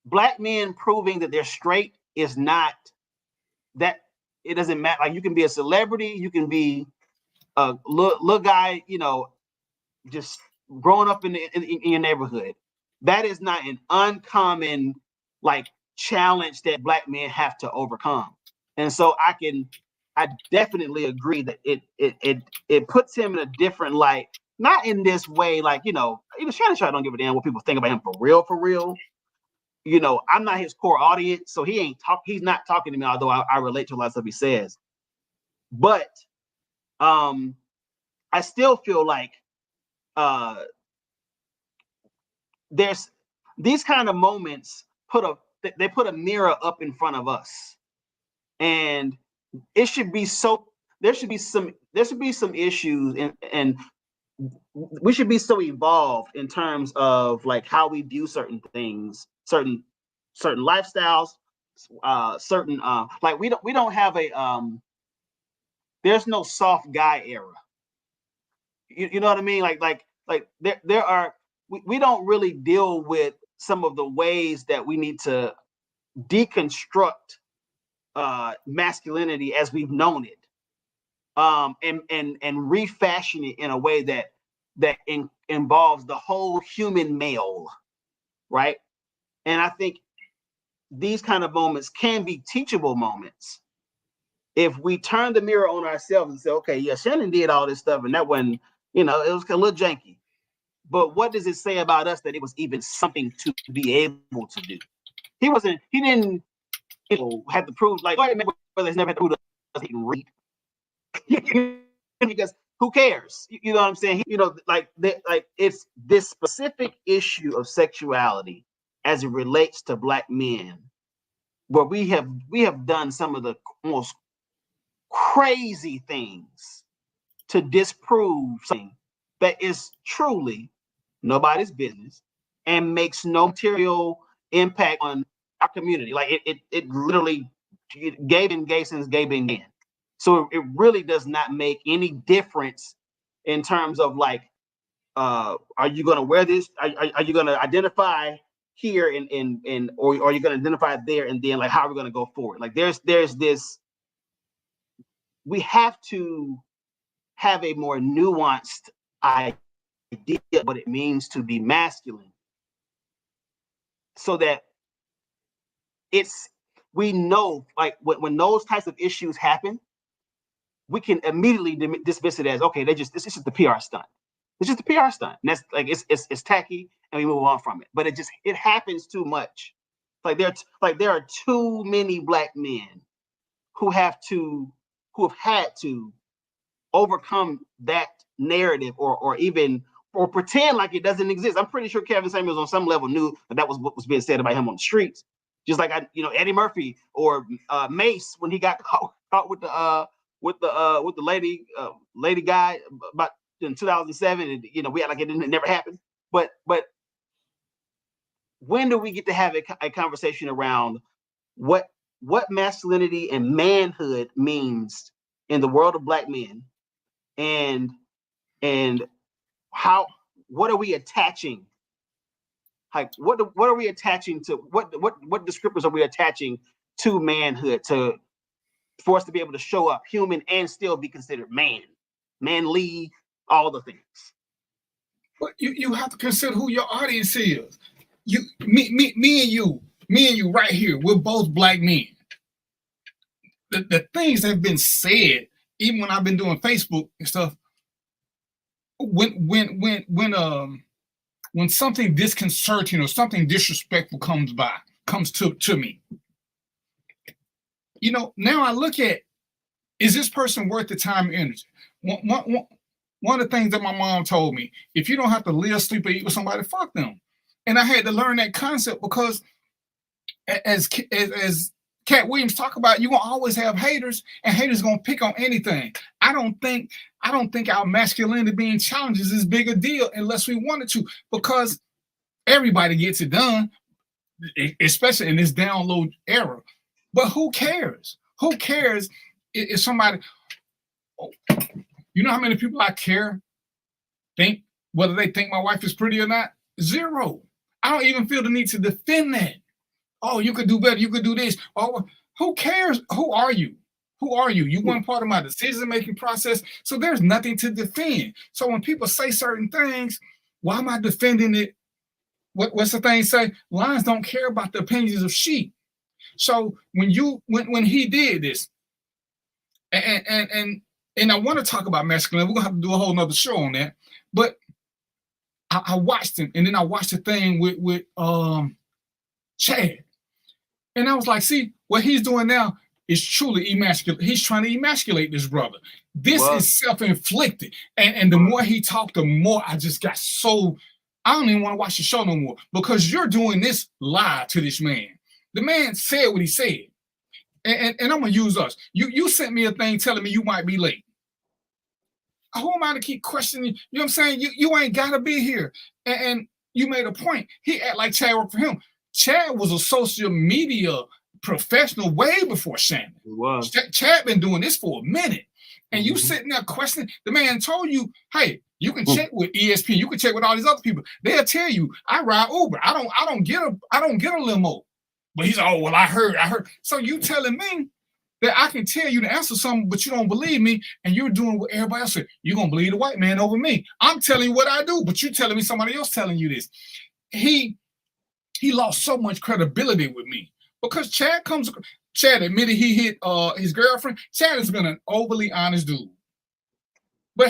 black men proving that they're straight is not that. It doesn't matter. Like, you can be a celebrity, you can be a little guy, just growing up in your neighborhood. That is not an uncommon like challenge that black men have to overcome. And so I definitely agree that it puts him in a different light, not in this way, like, Shannon Sharp don't give a damn what people think about him for real. I'm not his core audience, so he's not talking to me, although I relate to a lot of stuff he says. But I still feel like there's these kind of moments put a mirror up in front of us, and there should be some issues, and we should be so evolved in terms of like how we view certain things, certain lifestyles, certain like we don't have a there's no soft guy era. You know what I mean? Like there are we don't really deal with some of the ways that we need to deconstruct masculinity as we've known it, and refashion it in a way that involves the whole human male, right? And I think these kind of moments can be teachable moments if we turn the mirror on ourselves and say, okay, yeah, Shannon did all this stuff, and that wasn't, it was a little janky. But what does it say about us that it was even something to be able to do? He didn't have to prove, like, I remember brothers never had to prove that he can read. Because who cares? You know what I'm saying? Like it's this specific issue of sexuality as it relates to black men, where we have done some of the most crazy things to disprove something that is truly nobody's business and makes no material impact on our community. Like it literally, gay been gay since gay been gay. So it really does not make any difference in terms of like, are you going to wear this? Are you going to identify here or are you going to identify there, and then like how are we going to go forward? Like there's this. We have to have a more nuanced idea of what it means to be masculine, so that we know, like when those types of issues happen, we can immediately dismiss it as, okay, this is the PR stunt. It's just a PR stunt. And that's like it's tacky, and we move on from it. But it happens too much. Like there are too many black men who have had to overcome that narrative or even or pretend like it doesn't exist. I'm pretty sure Kevin Samuels on some level knew that was what was being said about him on the streets. Just like Eddie Murphy or Mace when he got caught with the lady guy about in 2007, and we had like it never happened. But when do we get to have a conversation around what masculinity and manhood means in the world of Black men, and what are we attaching? Like what are we attaching to what descriptors are we attaching to manhood for us to be able to show up human and still be considered manly, all the things? But you have to consider who your audience is. Me and you right here, we're both Black men. The things that have been said, even when I've been doing Facebook and stuff, when something disconcerting or something disrespectful comes to me, now I look at, is this person worth the time and energy? One of the things that my mom told me, if you don't have to live, sleep, or eat with somebody, fuck them. And I had to learn that concept because as Cat Williams talk about, you're gonna always have haters, and haters gonna pick on anything. I don't think our masculinity being challenged is as big a deal unless we wanted to, because everybody gets it done, especially in this download era. But who cares? Who cares if somebody? You know how many people I care think whether they think my wife is pretty or not? Zero. I don't even feel the need to defend that. Oh, you could do better. You could do this. Oh, who cares? Who are you? Who are you? You weren't part of my decision-making process, so there's nothing to defend. So when people say certain things, why am I defending it? What's the thing say? Lions don't care about the opinions of sheep. So when he did this, and I want to talk about masculinity, we're gonna have to do a whole nother show on that. But I watched him, and then I watched the thing with Chad. And I was like, see, what he's doing now is truly emasculate. He's trying to emasculate this brother. This is self-inflicted. And the more he talked, the more I just got so, I don't even want to watch the show no more, because you're doing this lie to this man. The man said what he said. And I'm going to use us. You sent me a thing telling me you might be late. Who am I to keep questioning? You know what I'm saying? You ain't got to be here. And you made a point. He act like Chad worked for him. Chad was a social media professional way before Shannon. He was. Chad been doing this for a minute. And you sitting there questioning. The man told you, hey, you can check with ESPN. You can check with all these other people. They'll tell you, I ride Uber. I don't get a limo. But he's like, oh, well, I heard. So you telling me that I can tell you to answer something, but you don't believe me, and you're doing what everybody else said. You're going to believe the white man over me. I'm telling you what I do, but you're telling me somebody else telling you this. He lost so much credibility with me because Chad admitted he hit his girlfriend. Chad has been an overly honest dude, but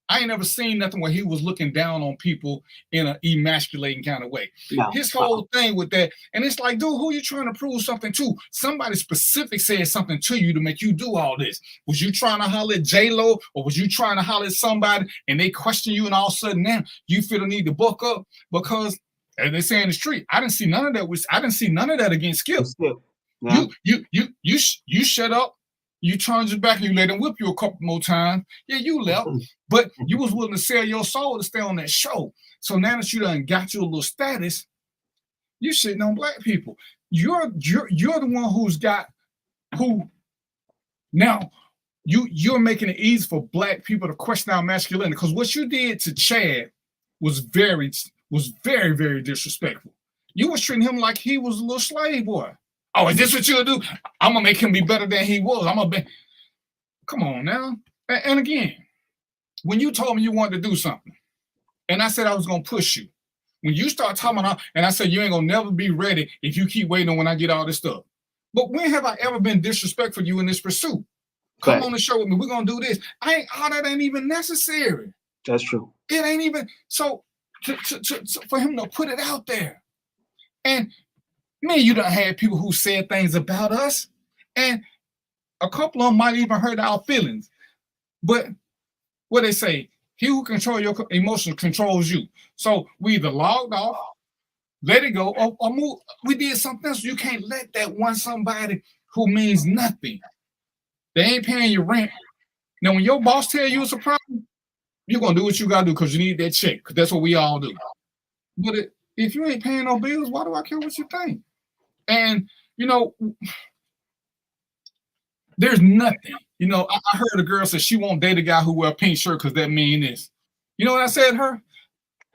I ain't never seen nothing where he was looking down on people in an emasculating kind of way. No. His whole thing with that, and it's like, dude, who you trying to prove something to? Somebody specific said something to you to make you do all this. Was you trying to holler at J-Lo, or was you trying to holler at somebody and they question you, and all of a sudden now you feel the need to buck up? Because as they say in the street, I didn't see none of that. I didn't see none of that against Skip. Yeah. You shut up. You turned your back and you let him whip you a couple more times. Yeah, you left, but you was willing to sell your soul to stay on that show. So now that you done got your little status, you sitting on black people. You're the one you're making it easy for black people to question our masculinity, because what you did to Chad was very, very disrespectful. You was treating him like he was a little slave boy. Oh, is this what you'll do? I'm going to make him be better than he was. Come on now. And again, when you told me you wanted to do something, and I said I was going to push you, when you start talking about, and I said you ain't going to never be ready if you keep waiting on when I get all this stuff. But when have I ever been disrespectful to you in this pursuit? Come on the show with me. We're going to do this. All that ain't even necessary. That's true. It ain't even. So for him to put it out there. And man, you done had people who said things about us, and a couple of them might even hurt our feelings. But what they say, He who controls your emotions controls you. So we either logged off, let it go, or move. We did something else. You can't let that one somebody who means nothing. They ain't paying your rent. Now, when your boss tell you it's a problem, you're gonna do what you gotta do because you need that check. Because that's what we all do. But if you ain't paying no bills, why do I care what you think? And there's nothing. I heard a girl say she won't date a guy who wear a pink shirt because that mean this. You know what I said to her?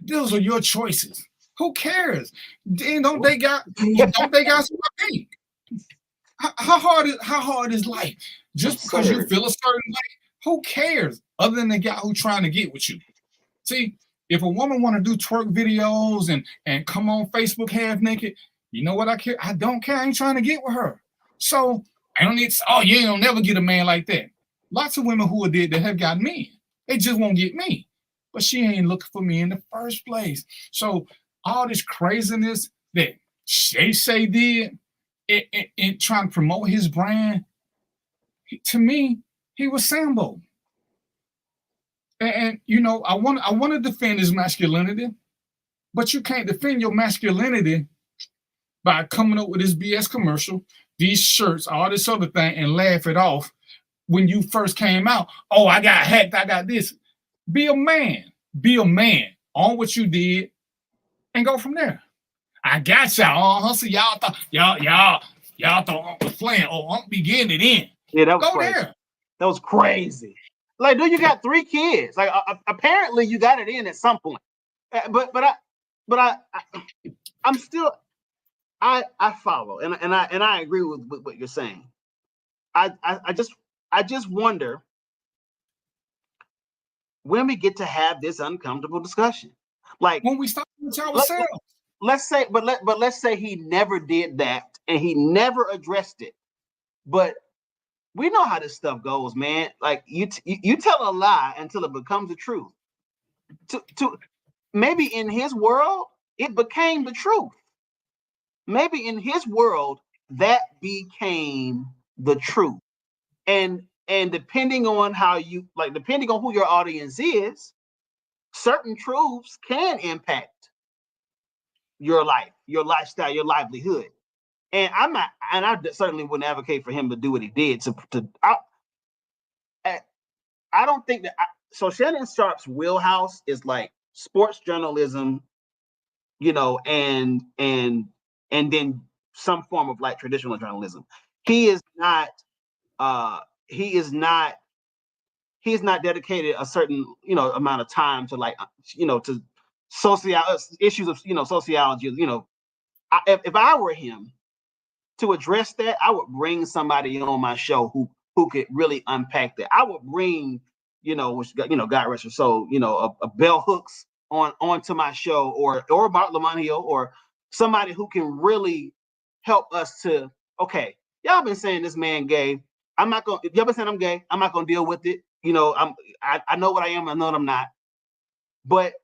Those are your choices. Who cares? Then don't they guys who wear pink? How hard is life? Just because you feel a certain way, who cares? Other than the guy who's trying to get with you. See, if a woman want to do twerk videos and come on Facebook half naked, you know what I care? I don't care. I ain't trying to get with her. So I don't need. Oh, you ain't never get a man like that. Lots of women who did that have got men. They just won't get me. But she ain't looking for me in the first place. So all this craziness that Shay Shay did in trying to promote his brand, to me, he was Sambo. And I want to defend his masculinity, but you can't defend your masculinity by coming up with this BS commercial, these shirts, all this other thing, and laugh it off when you first came out. Oh, I got hacked. I got this. Be a man. Be a man on what you did, and go from there. I got y'all. So y'all thought I was playing. Oh, I'm beginning in. Yeah, that was go crazy. there. That was crazy. Like, dude, you got 3 kids. Like, apparently you got it in at some point. I'm still. I follow, and I agree with what you're saying. I just wonder when we get to have this uncomfortable discussion. Like when we stop with ourselves. Let's say he never did that and he never addressed it. But we know how this stuff goes, man. Like you tell a lie until it becomes the truth. To maybe in his world it became the truth. Maybe in his world that became the truth. And depending on depending on who your audience is, certain truths can impact your life, your lifestyle, your livelihood. And I certainly wouldn't advocate for him to do what he did. I don't think that. So Shannon Sharp's wheelhouse is like sports journalism, and then some form of like traditional journalism. He is not dedicated a certain amount of time to to issues of sociology. If I were him to address that, I would bring somebody on my show who could really unpack that. I would bring God rest her soul, a Bell Hooks onto my show, or Bart Lamonio, or somebody who can really help us to, okay, y'all been saying this man gay. If y'all been saying I'm gay, I'm not gonna deal with it. I know what I am, I know what I'm not. But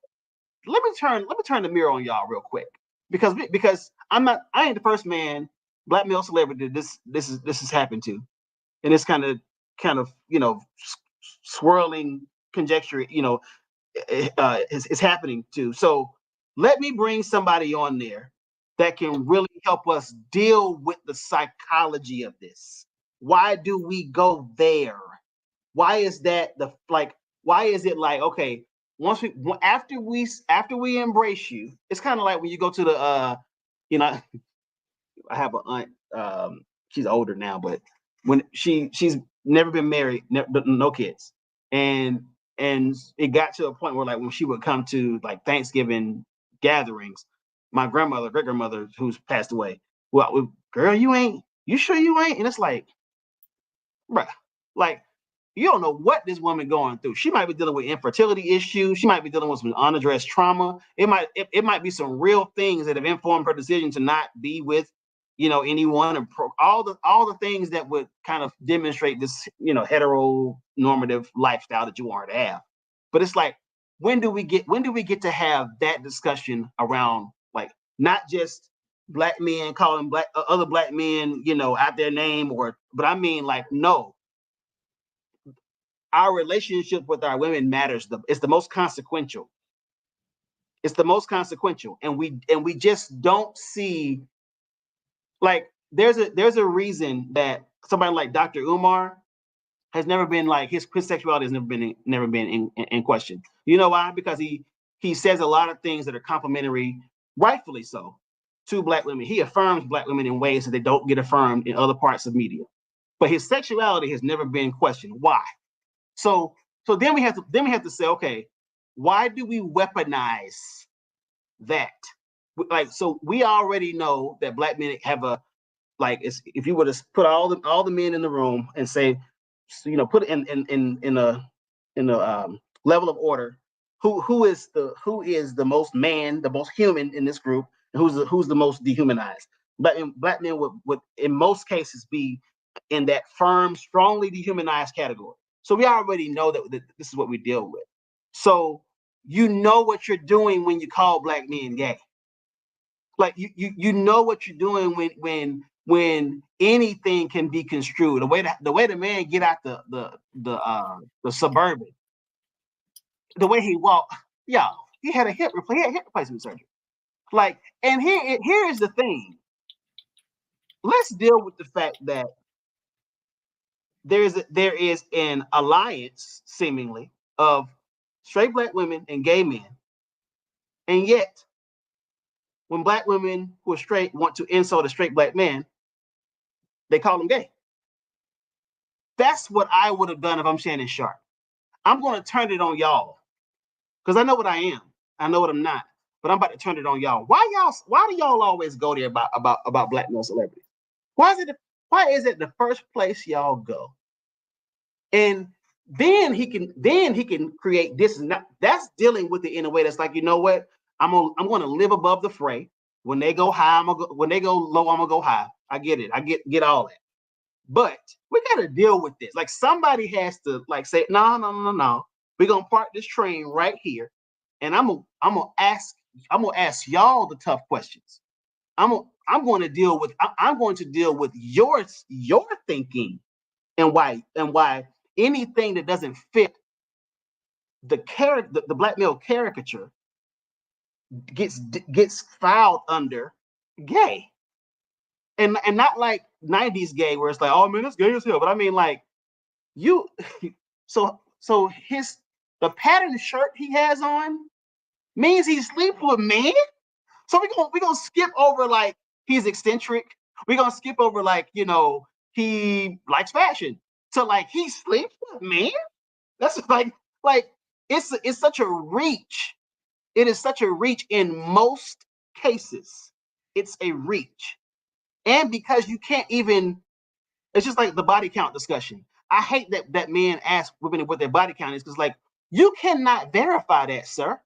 let me turn the mirror on y'all real quick. Because I ain't the first man, black male celebrity this has happened to. And it's kind of swirling conjecture, is happening to. So let me bring somebody on there that can really help us deal with the psychology of this. Why do we go there? Why is that why is it like, okay, after we embrace you, it's kind of like when you go to the I have an aunt, she's older now, but when she's never been married, no kids, and it got to a point where like when she would come to like Thanksgiving gatherings, my great grandmother who's passed away, well, girl, you sure you ain't? And it's like, bruh, like, you don't know what this woman going through. She might be dealing with infertility issues. She might be dealing with some unaddressed trauma. It might be some real things that have informed her decision to not be with, anyone, and all the things that would kind of demonstrate this, heteronormative lifestyle that you want her to have. But it's like, when do we get to have that discussion around, like, not just black men calling other black men, out their name, but I mean, like, no. our relationship with our women matters. It's the most consequential. It's the most consequential, and we just don't see, like, there's a reason that somebody like Dr. Umar has never been, like, his sexuality has never been in question. You know why? Because he says a lot of things that are complimentary, rightfully so, to Black women. He affirms Black women in ways that they don't get affirmed in other parts of media. But his sexuality has never been questioned. Why? So then we have to say, okay, why do we weaponize that? Like, so we already know that Black men have a, like, if you were to put all the men in the room and say, you know, put it in a level of order, who is the most man, the most human in this group, and who's the most dehumanized? Black men would in most cases be in that firm, strongly dehumanized category. So we already know that this is what we deal with. So you know what you're doing when you call Black men gay. Like, you know what you're doing when anything can be construed. The way the man get out the Suburban, the way he walked, y'all, he had hip replacement surgery. Like, and here is the thing. Let's deal with the fact that there is an alliance, seemingly, of straight Black women and gay men, and yet when Black women who are straight want to insult a straight Black man, they call him gay. That's what I would have done if I'm Shannon Sharpe. I'm going to turn it on y'all, because I know what I am. I know what I'm not, but I'm about to turn it on y'all. Why do y'all always go there about Black male celebrities? Why is it the first place y'all go? And then he can create this. That's dealing with it in a way that's like, you know what? I'm gonna live above the fray. When they go high, when they go low, I'm gonna go high. I get it. I get all that. But we gotta deal with this. Like, somebody has to, like, say, no. We're gonna park this train right here, and I'm gonna ask y'all the tough questions. I'm going to deal with your thinking, and why anything that doesn't fit the Black male caricature gets filed under gay, and not like 90s gay where it's like, oh man, that's gay as hell. But I mean, like, so the patterned shirt he has on means he sleeps with men. So we're gonna skip over, like, he's eccentric. We're gonna skip over, like, you know, he likes fashion. So, like, he sleeps with men. That's like it's such a reach. It is such a reach in most cases. It's a reach. And because you can't even, it's just like the body count discussion. I hate that men ask women what their body count is, because, like, you cannot verify that, sir.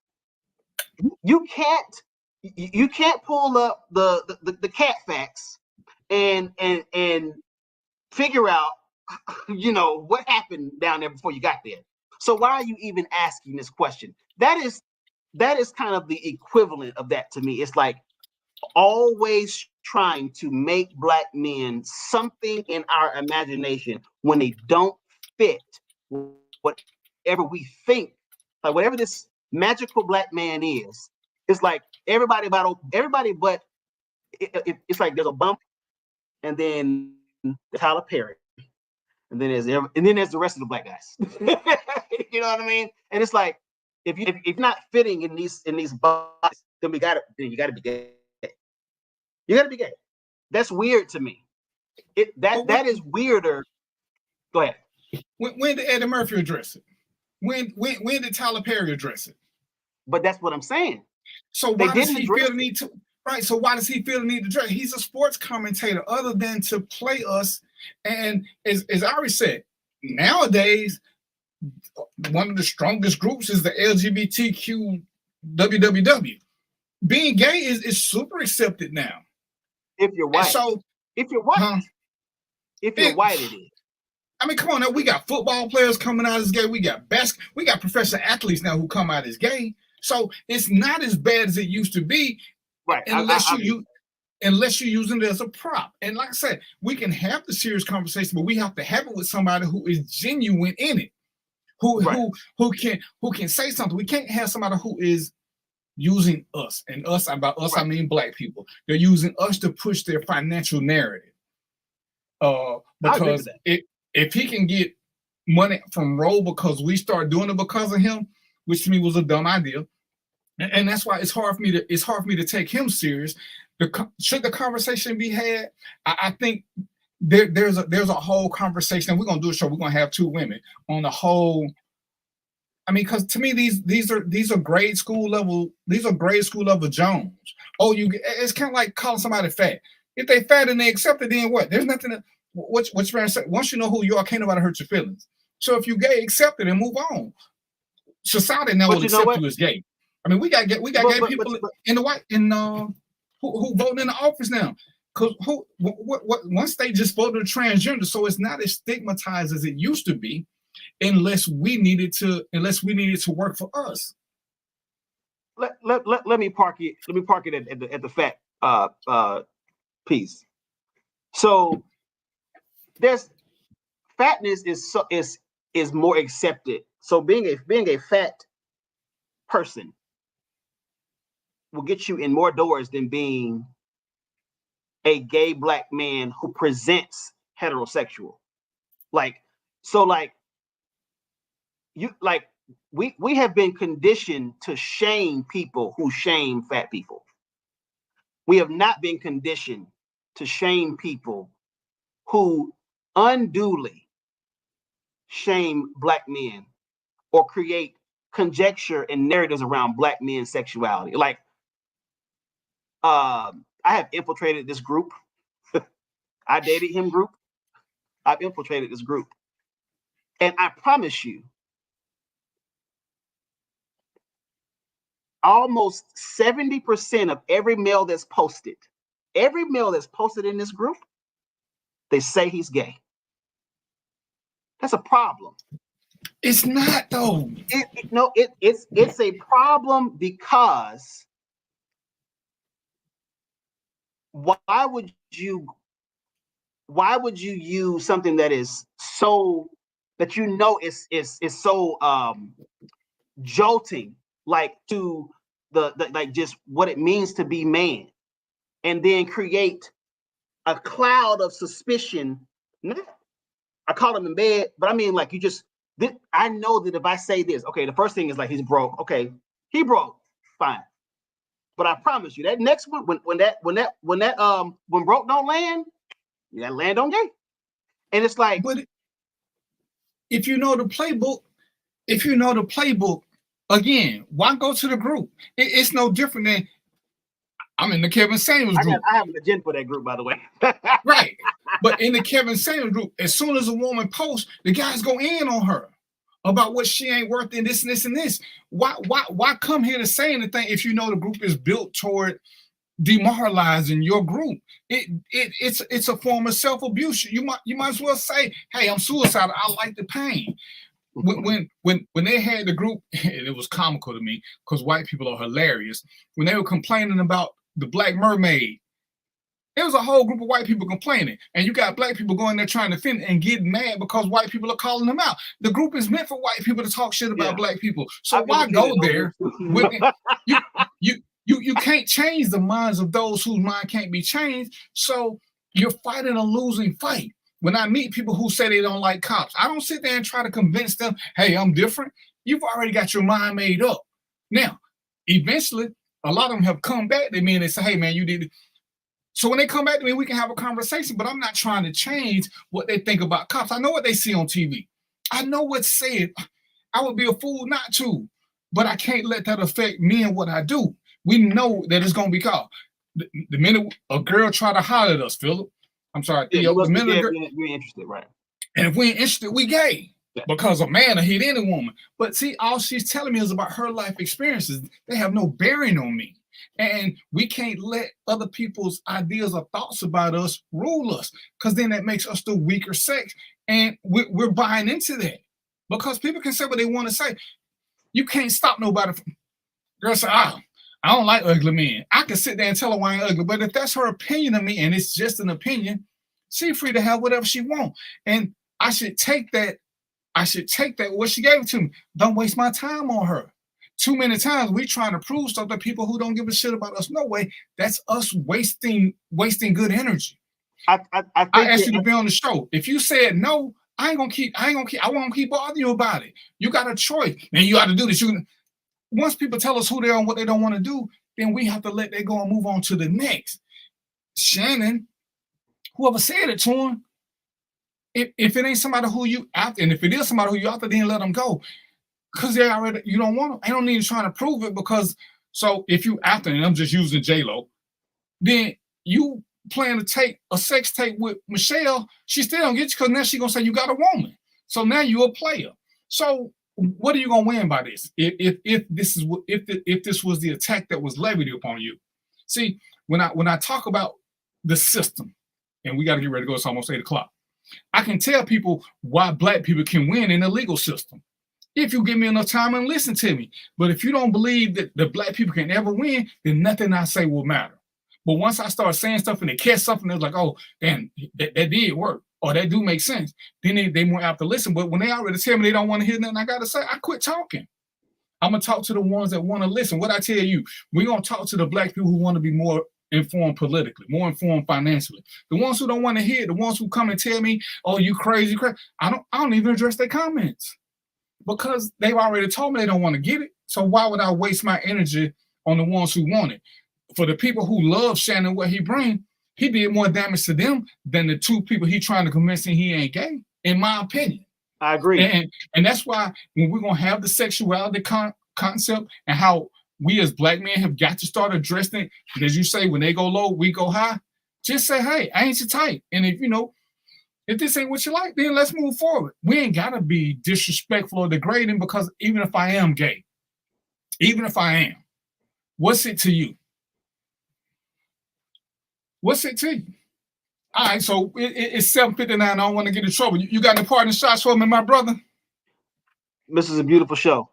You can't pull up the cat facts and figure out, you know, what happened down there before you got there. So why are you even asking this question? That is kind of the equivalent of that to me. It's like always trying to make Black men something in our imagination when they don't fit whatever we think, like whatever this magical Black man is. It's like everybody but it's like there's a bump, and then Tyler Perry, and then there's the rest of the Black guys. You know what I mean? And it's like, if you're not fitting in these boxes, then you gotta be gay. You gotta be gay. That's weird to me. That is weirder. Go ahead. When did Eddie Murphy address it? When did Tyler Perry address it? But that's what I'm saying. So why does he feel the need to? Right. So why does he feel the need to address? He's a sports commentator, other than to play us. And as I already said, nowadays, one of the strongest groups is the LGBTQ WWW. Being gay is super accepted now. If you're white. So if you're white, it is. I mean, come on now. We got football players coming out as gay. We got professional athletes now who come out as gay. So it's not as bad as it used to be, right? Unless you're using it as a prop. And like I said, we can have the serious conversation, but we have to have it with somebody who is genuine in it. who can say something. We can't have somebody who is using us, and us, about us, I mean black people. They're using us to push their financial narrative. Because if he can get money from Roe because we start doing it because of him, which to me was a dumb idea, and that's why it's hard for me to take him serious. Should the conversation be had? I think there's a whole conversation. We're gonna do a show. We're gonna have 2 women on the whole. I mean, because to me, these are grade school level. These are grade school level Jones. Oh, it's kind of like calling somebody fat. If they fat and they accept it, then what? There's nothing. What's your say? Once you know who you are, can't nobody hurt your feelings. So if you gay, accept it and move on. Society now will accept you as gay. I mean, we got gay people in the white who vote in the office now. Because once they just voted transgender, so it's not as stigmatized as it used to be. Unless we needed to work for us. Let me park it. Let me park it at the fat piece. So there's fatness is more accepted. So being a fat person will get you in more doors than being a gay black man who presents heterosexual. We have been conditioned to shame people who shame fat people. We have not been conditioned to shame people who unduly shame black men or create conjecture and narratives around black men's sexuality. I have infiltrated this group. I dated him group. I've infiltrated this group. And I promise you, almost 70% of every male that's posted in this group, they say he's gay. That's a problem. It's not though. It's a problem because why would you use something that is so that is so jolting, like to the just what it means to be man, and then create a cloud of suspicion. I call him in bed, but I mean like I know that if I say this, okay, the first thing is like he's broke. Okay, he broke, fine. But I promise you that next one, when broke don't land, you gotta land on gay. And it's like, but if you know the playbook, again, why go to the group? It's no different than I'm in the Kevin Samuels group. I have an agenda for that group, by the way. Right. But in the Kevin Samuels group, as soon as a woman posts, the guys go in on her about what she ain't worth and this and this and this. Why come here to say anything if you know the group is built toward demoralizing your group? It's a form of self-abuse. You might as well say, hey, I'm suicidal. I like the pain. When they had the group, and it was comical to me because white people are hilarious. When they were complaining about the Black Mermaid, there was a whole group of white people complaining, and you got black people going there trying to defend and getting mad because white people are calling them out. The group is meant for white people to talk shit about black people. So why go there? You can't change the minds of those whose mind can't be changed. So you're fighting a losing fight. When I meet people who say they don't like cops, I don't sit there and try to convince them, hey, I'm different. You've already got your mind made up. Now, eventually, a lot of them have come back to me and they say, hey, man, you did it. So when they come back to me, we can have a conversation, but I'm not trying to change what they think about cops. I know what they see on TV. I know what's said. I would be a fool not to, but I can't let that affect me and what I do. We know that it's going to be called. The minute a girl try to holler at us, Philip, I'm sorry, Theo, the minute we're interested, right? And if we ain't interested, we gay. Yeah. Because a man will hit any woman. But see, all she's telling me is about her life experiences. They have no bearing on me. And we can't let other people's ideas or thoughts about us rule us, because then that makes us the weaker sex. And we're buying into that. Because people can say what they want to say. You can't stop nobody from, girl say, I don't like ugly men. I can sit there and tell her why I ain't ugly, but if that's her opinion of me and it's just an opinion, she's free to have whatever she wants. And I should take that I should take that what she gave it to me. Don't waste my time on her. Too many times we trying to prove stuff to people who don't give a shit about us. No way. That's us wasting good energy. I asked you to be on the show. If you said no, I won't keep bothering you about it. You got a choice. And you got to do this. Once people tell us who they are and what they don't want to do, then we have to let that go and move on to the next. Shannon, whoever said it to him, if it ain't somebody who you after, and if it is somebody who you after, then let them go. Because they already, you don't want them. I don't need to try to prove it because, so if you after, and I'm just using J-Lo, then you plan to take a sex tape with Michelle, she still don't get you because now she gonna say you got a woman. So now you're a player. So what are you gonna win by this? If this was the attack that was levied upon you? See, when I talk about the system, and we got to get ready to go, it's almost 8:00. I can tell people why black people can win in the legal system if you give me enough time and listen to me. But if you don't believe that the black people can ever win, then nothing I say will matter. But once I start saying stuff and they catch something, they're like, oh, damn, that did work. Or that do make sense. Then they won't have to listen. But when they already tell me they don't want to hear nothing I got to say, I quit talking. I'm going to talk to the ones that want to listen. What I tell you, we're going to talk to the black people who want to be more informed politically, more informed financially. The ones who don't want to hear it, the ones who come and tell me, oh, you crazy. I don't even address their comments because they've already told me they don't want to get it. So why would I waste my energy on the ones who want it? For the people who love Shannon, what he bring, he did more damage to them than the two people he trying to convince he ain't gay, in my opinion. I agree. And that's why when we're going to have the sexuality concept and how we as black men have got to start addressing it, as you say, when they go low, we go high, just say, hey, I ain't your type. And if this ain't what you like, then let's move forward. We ain't got to be disrespectful or degrading because even if I am gay, what's it to you? What's it to you? All right, so it's 7:59. I don't want to get in trouble. You got any parting shots for me, my brother? This is a beautiful show.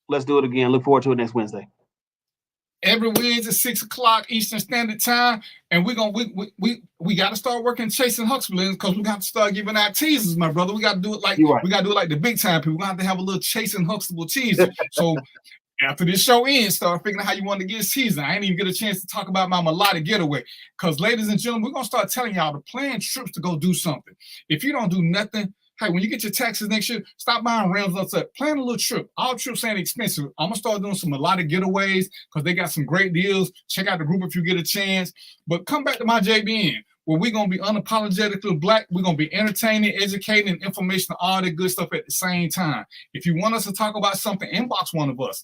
Let's do it again. Look forward to it next Wednesday. Every Wednesday, 6:00 Eastern Standard Time, and we got to start working chasing Huxley because we got to start giving out teasers, my brother. We got to do it like we got to do it like the big time people. We got to have a little chasing Huxley teaser. So after this show ends, start figuring out how you want to get this season. I ain't even get a chance to talk about my melodic getaway. Because, ladies and gentlemen, we're going to start telling y'all to plan trips to go do something. If you don't do nothing, hey, when you get your taxes next year, stop buying rims. Plan a little trip. All trips ain't expensive. I'm going to start doing some melodic getaways because they got some great deals. Check out the group if you get a chance. But come back to my JBN, where we're going to be unapologetically black. We're going to be entertaining, educating, and information, all the good stuff at the same time. If you want us to talk about something, inbox one of us.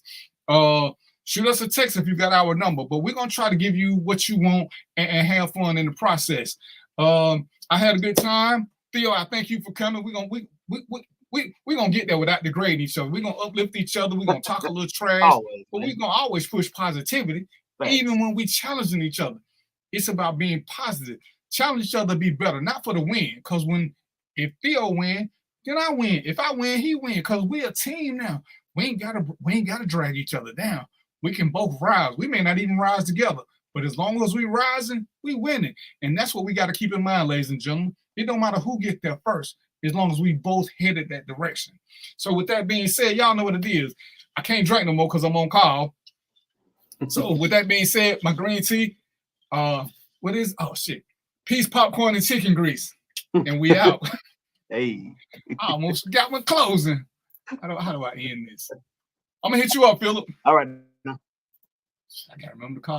Shoot us a text if you got our number. But we're going to try to give you what you want and have fun in the process. I had a good time. Theo, I thank you for coming. We're gonna get there without degrading each other. We're gonna uplift each other. We're gonna talk a little trash, but we're gonna always push positivity, even when we challenging each other. It's about being positive. Challenge each other to be better, not for the win. Because if Theo win, then I win. If I win, he win. Because we're a team now. We ain't gotta drag each other down. We can both rise. We may not even rise together, but as long as we rising, we winning. And that's what we got to keep in mind, ladies and gentlemen. It don't matter who gets there first, as long as we both headed that direction. So with that being said, y'all know what it is. I can't drink no more because I'm on call. So with that being said, my green tea, what is, oh shit, peas, popcorn, and chicken grease. And we out. Hey. I almost got my closing. How do I end this? I'm going to hit you up, Philip. All right. I can't remember the call.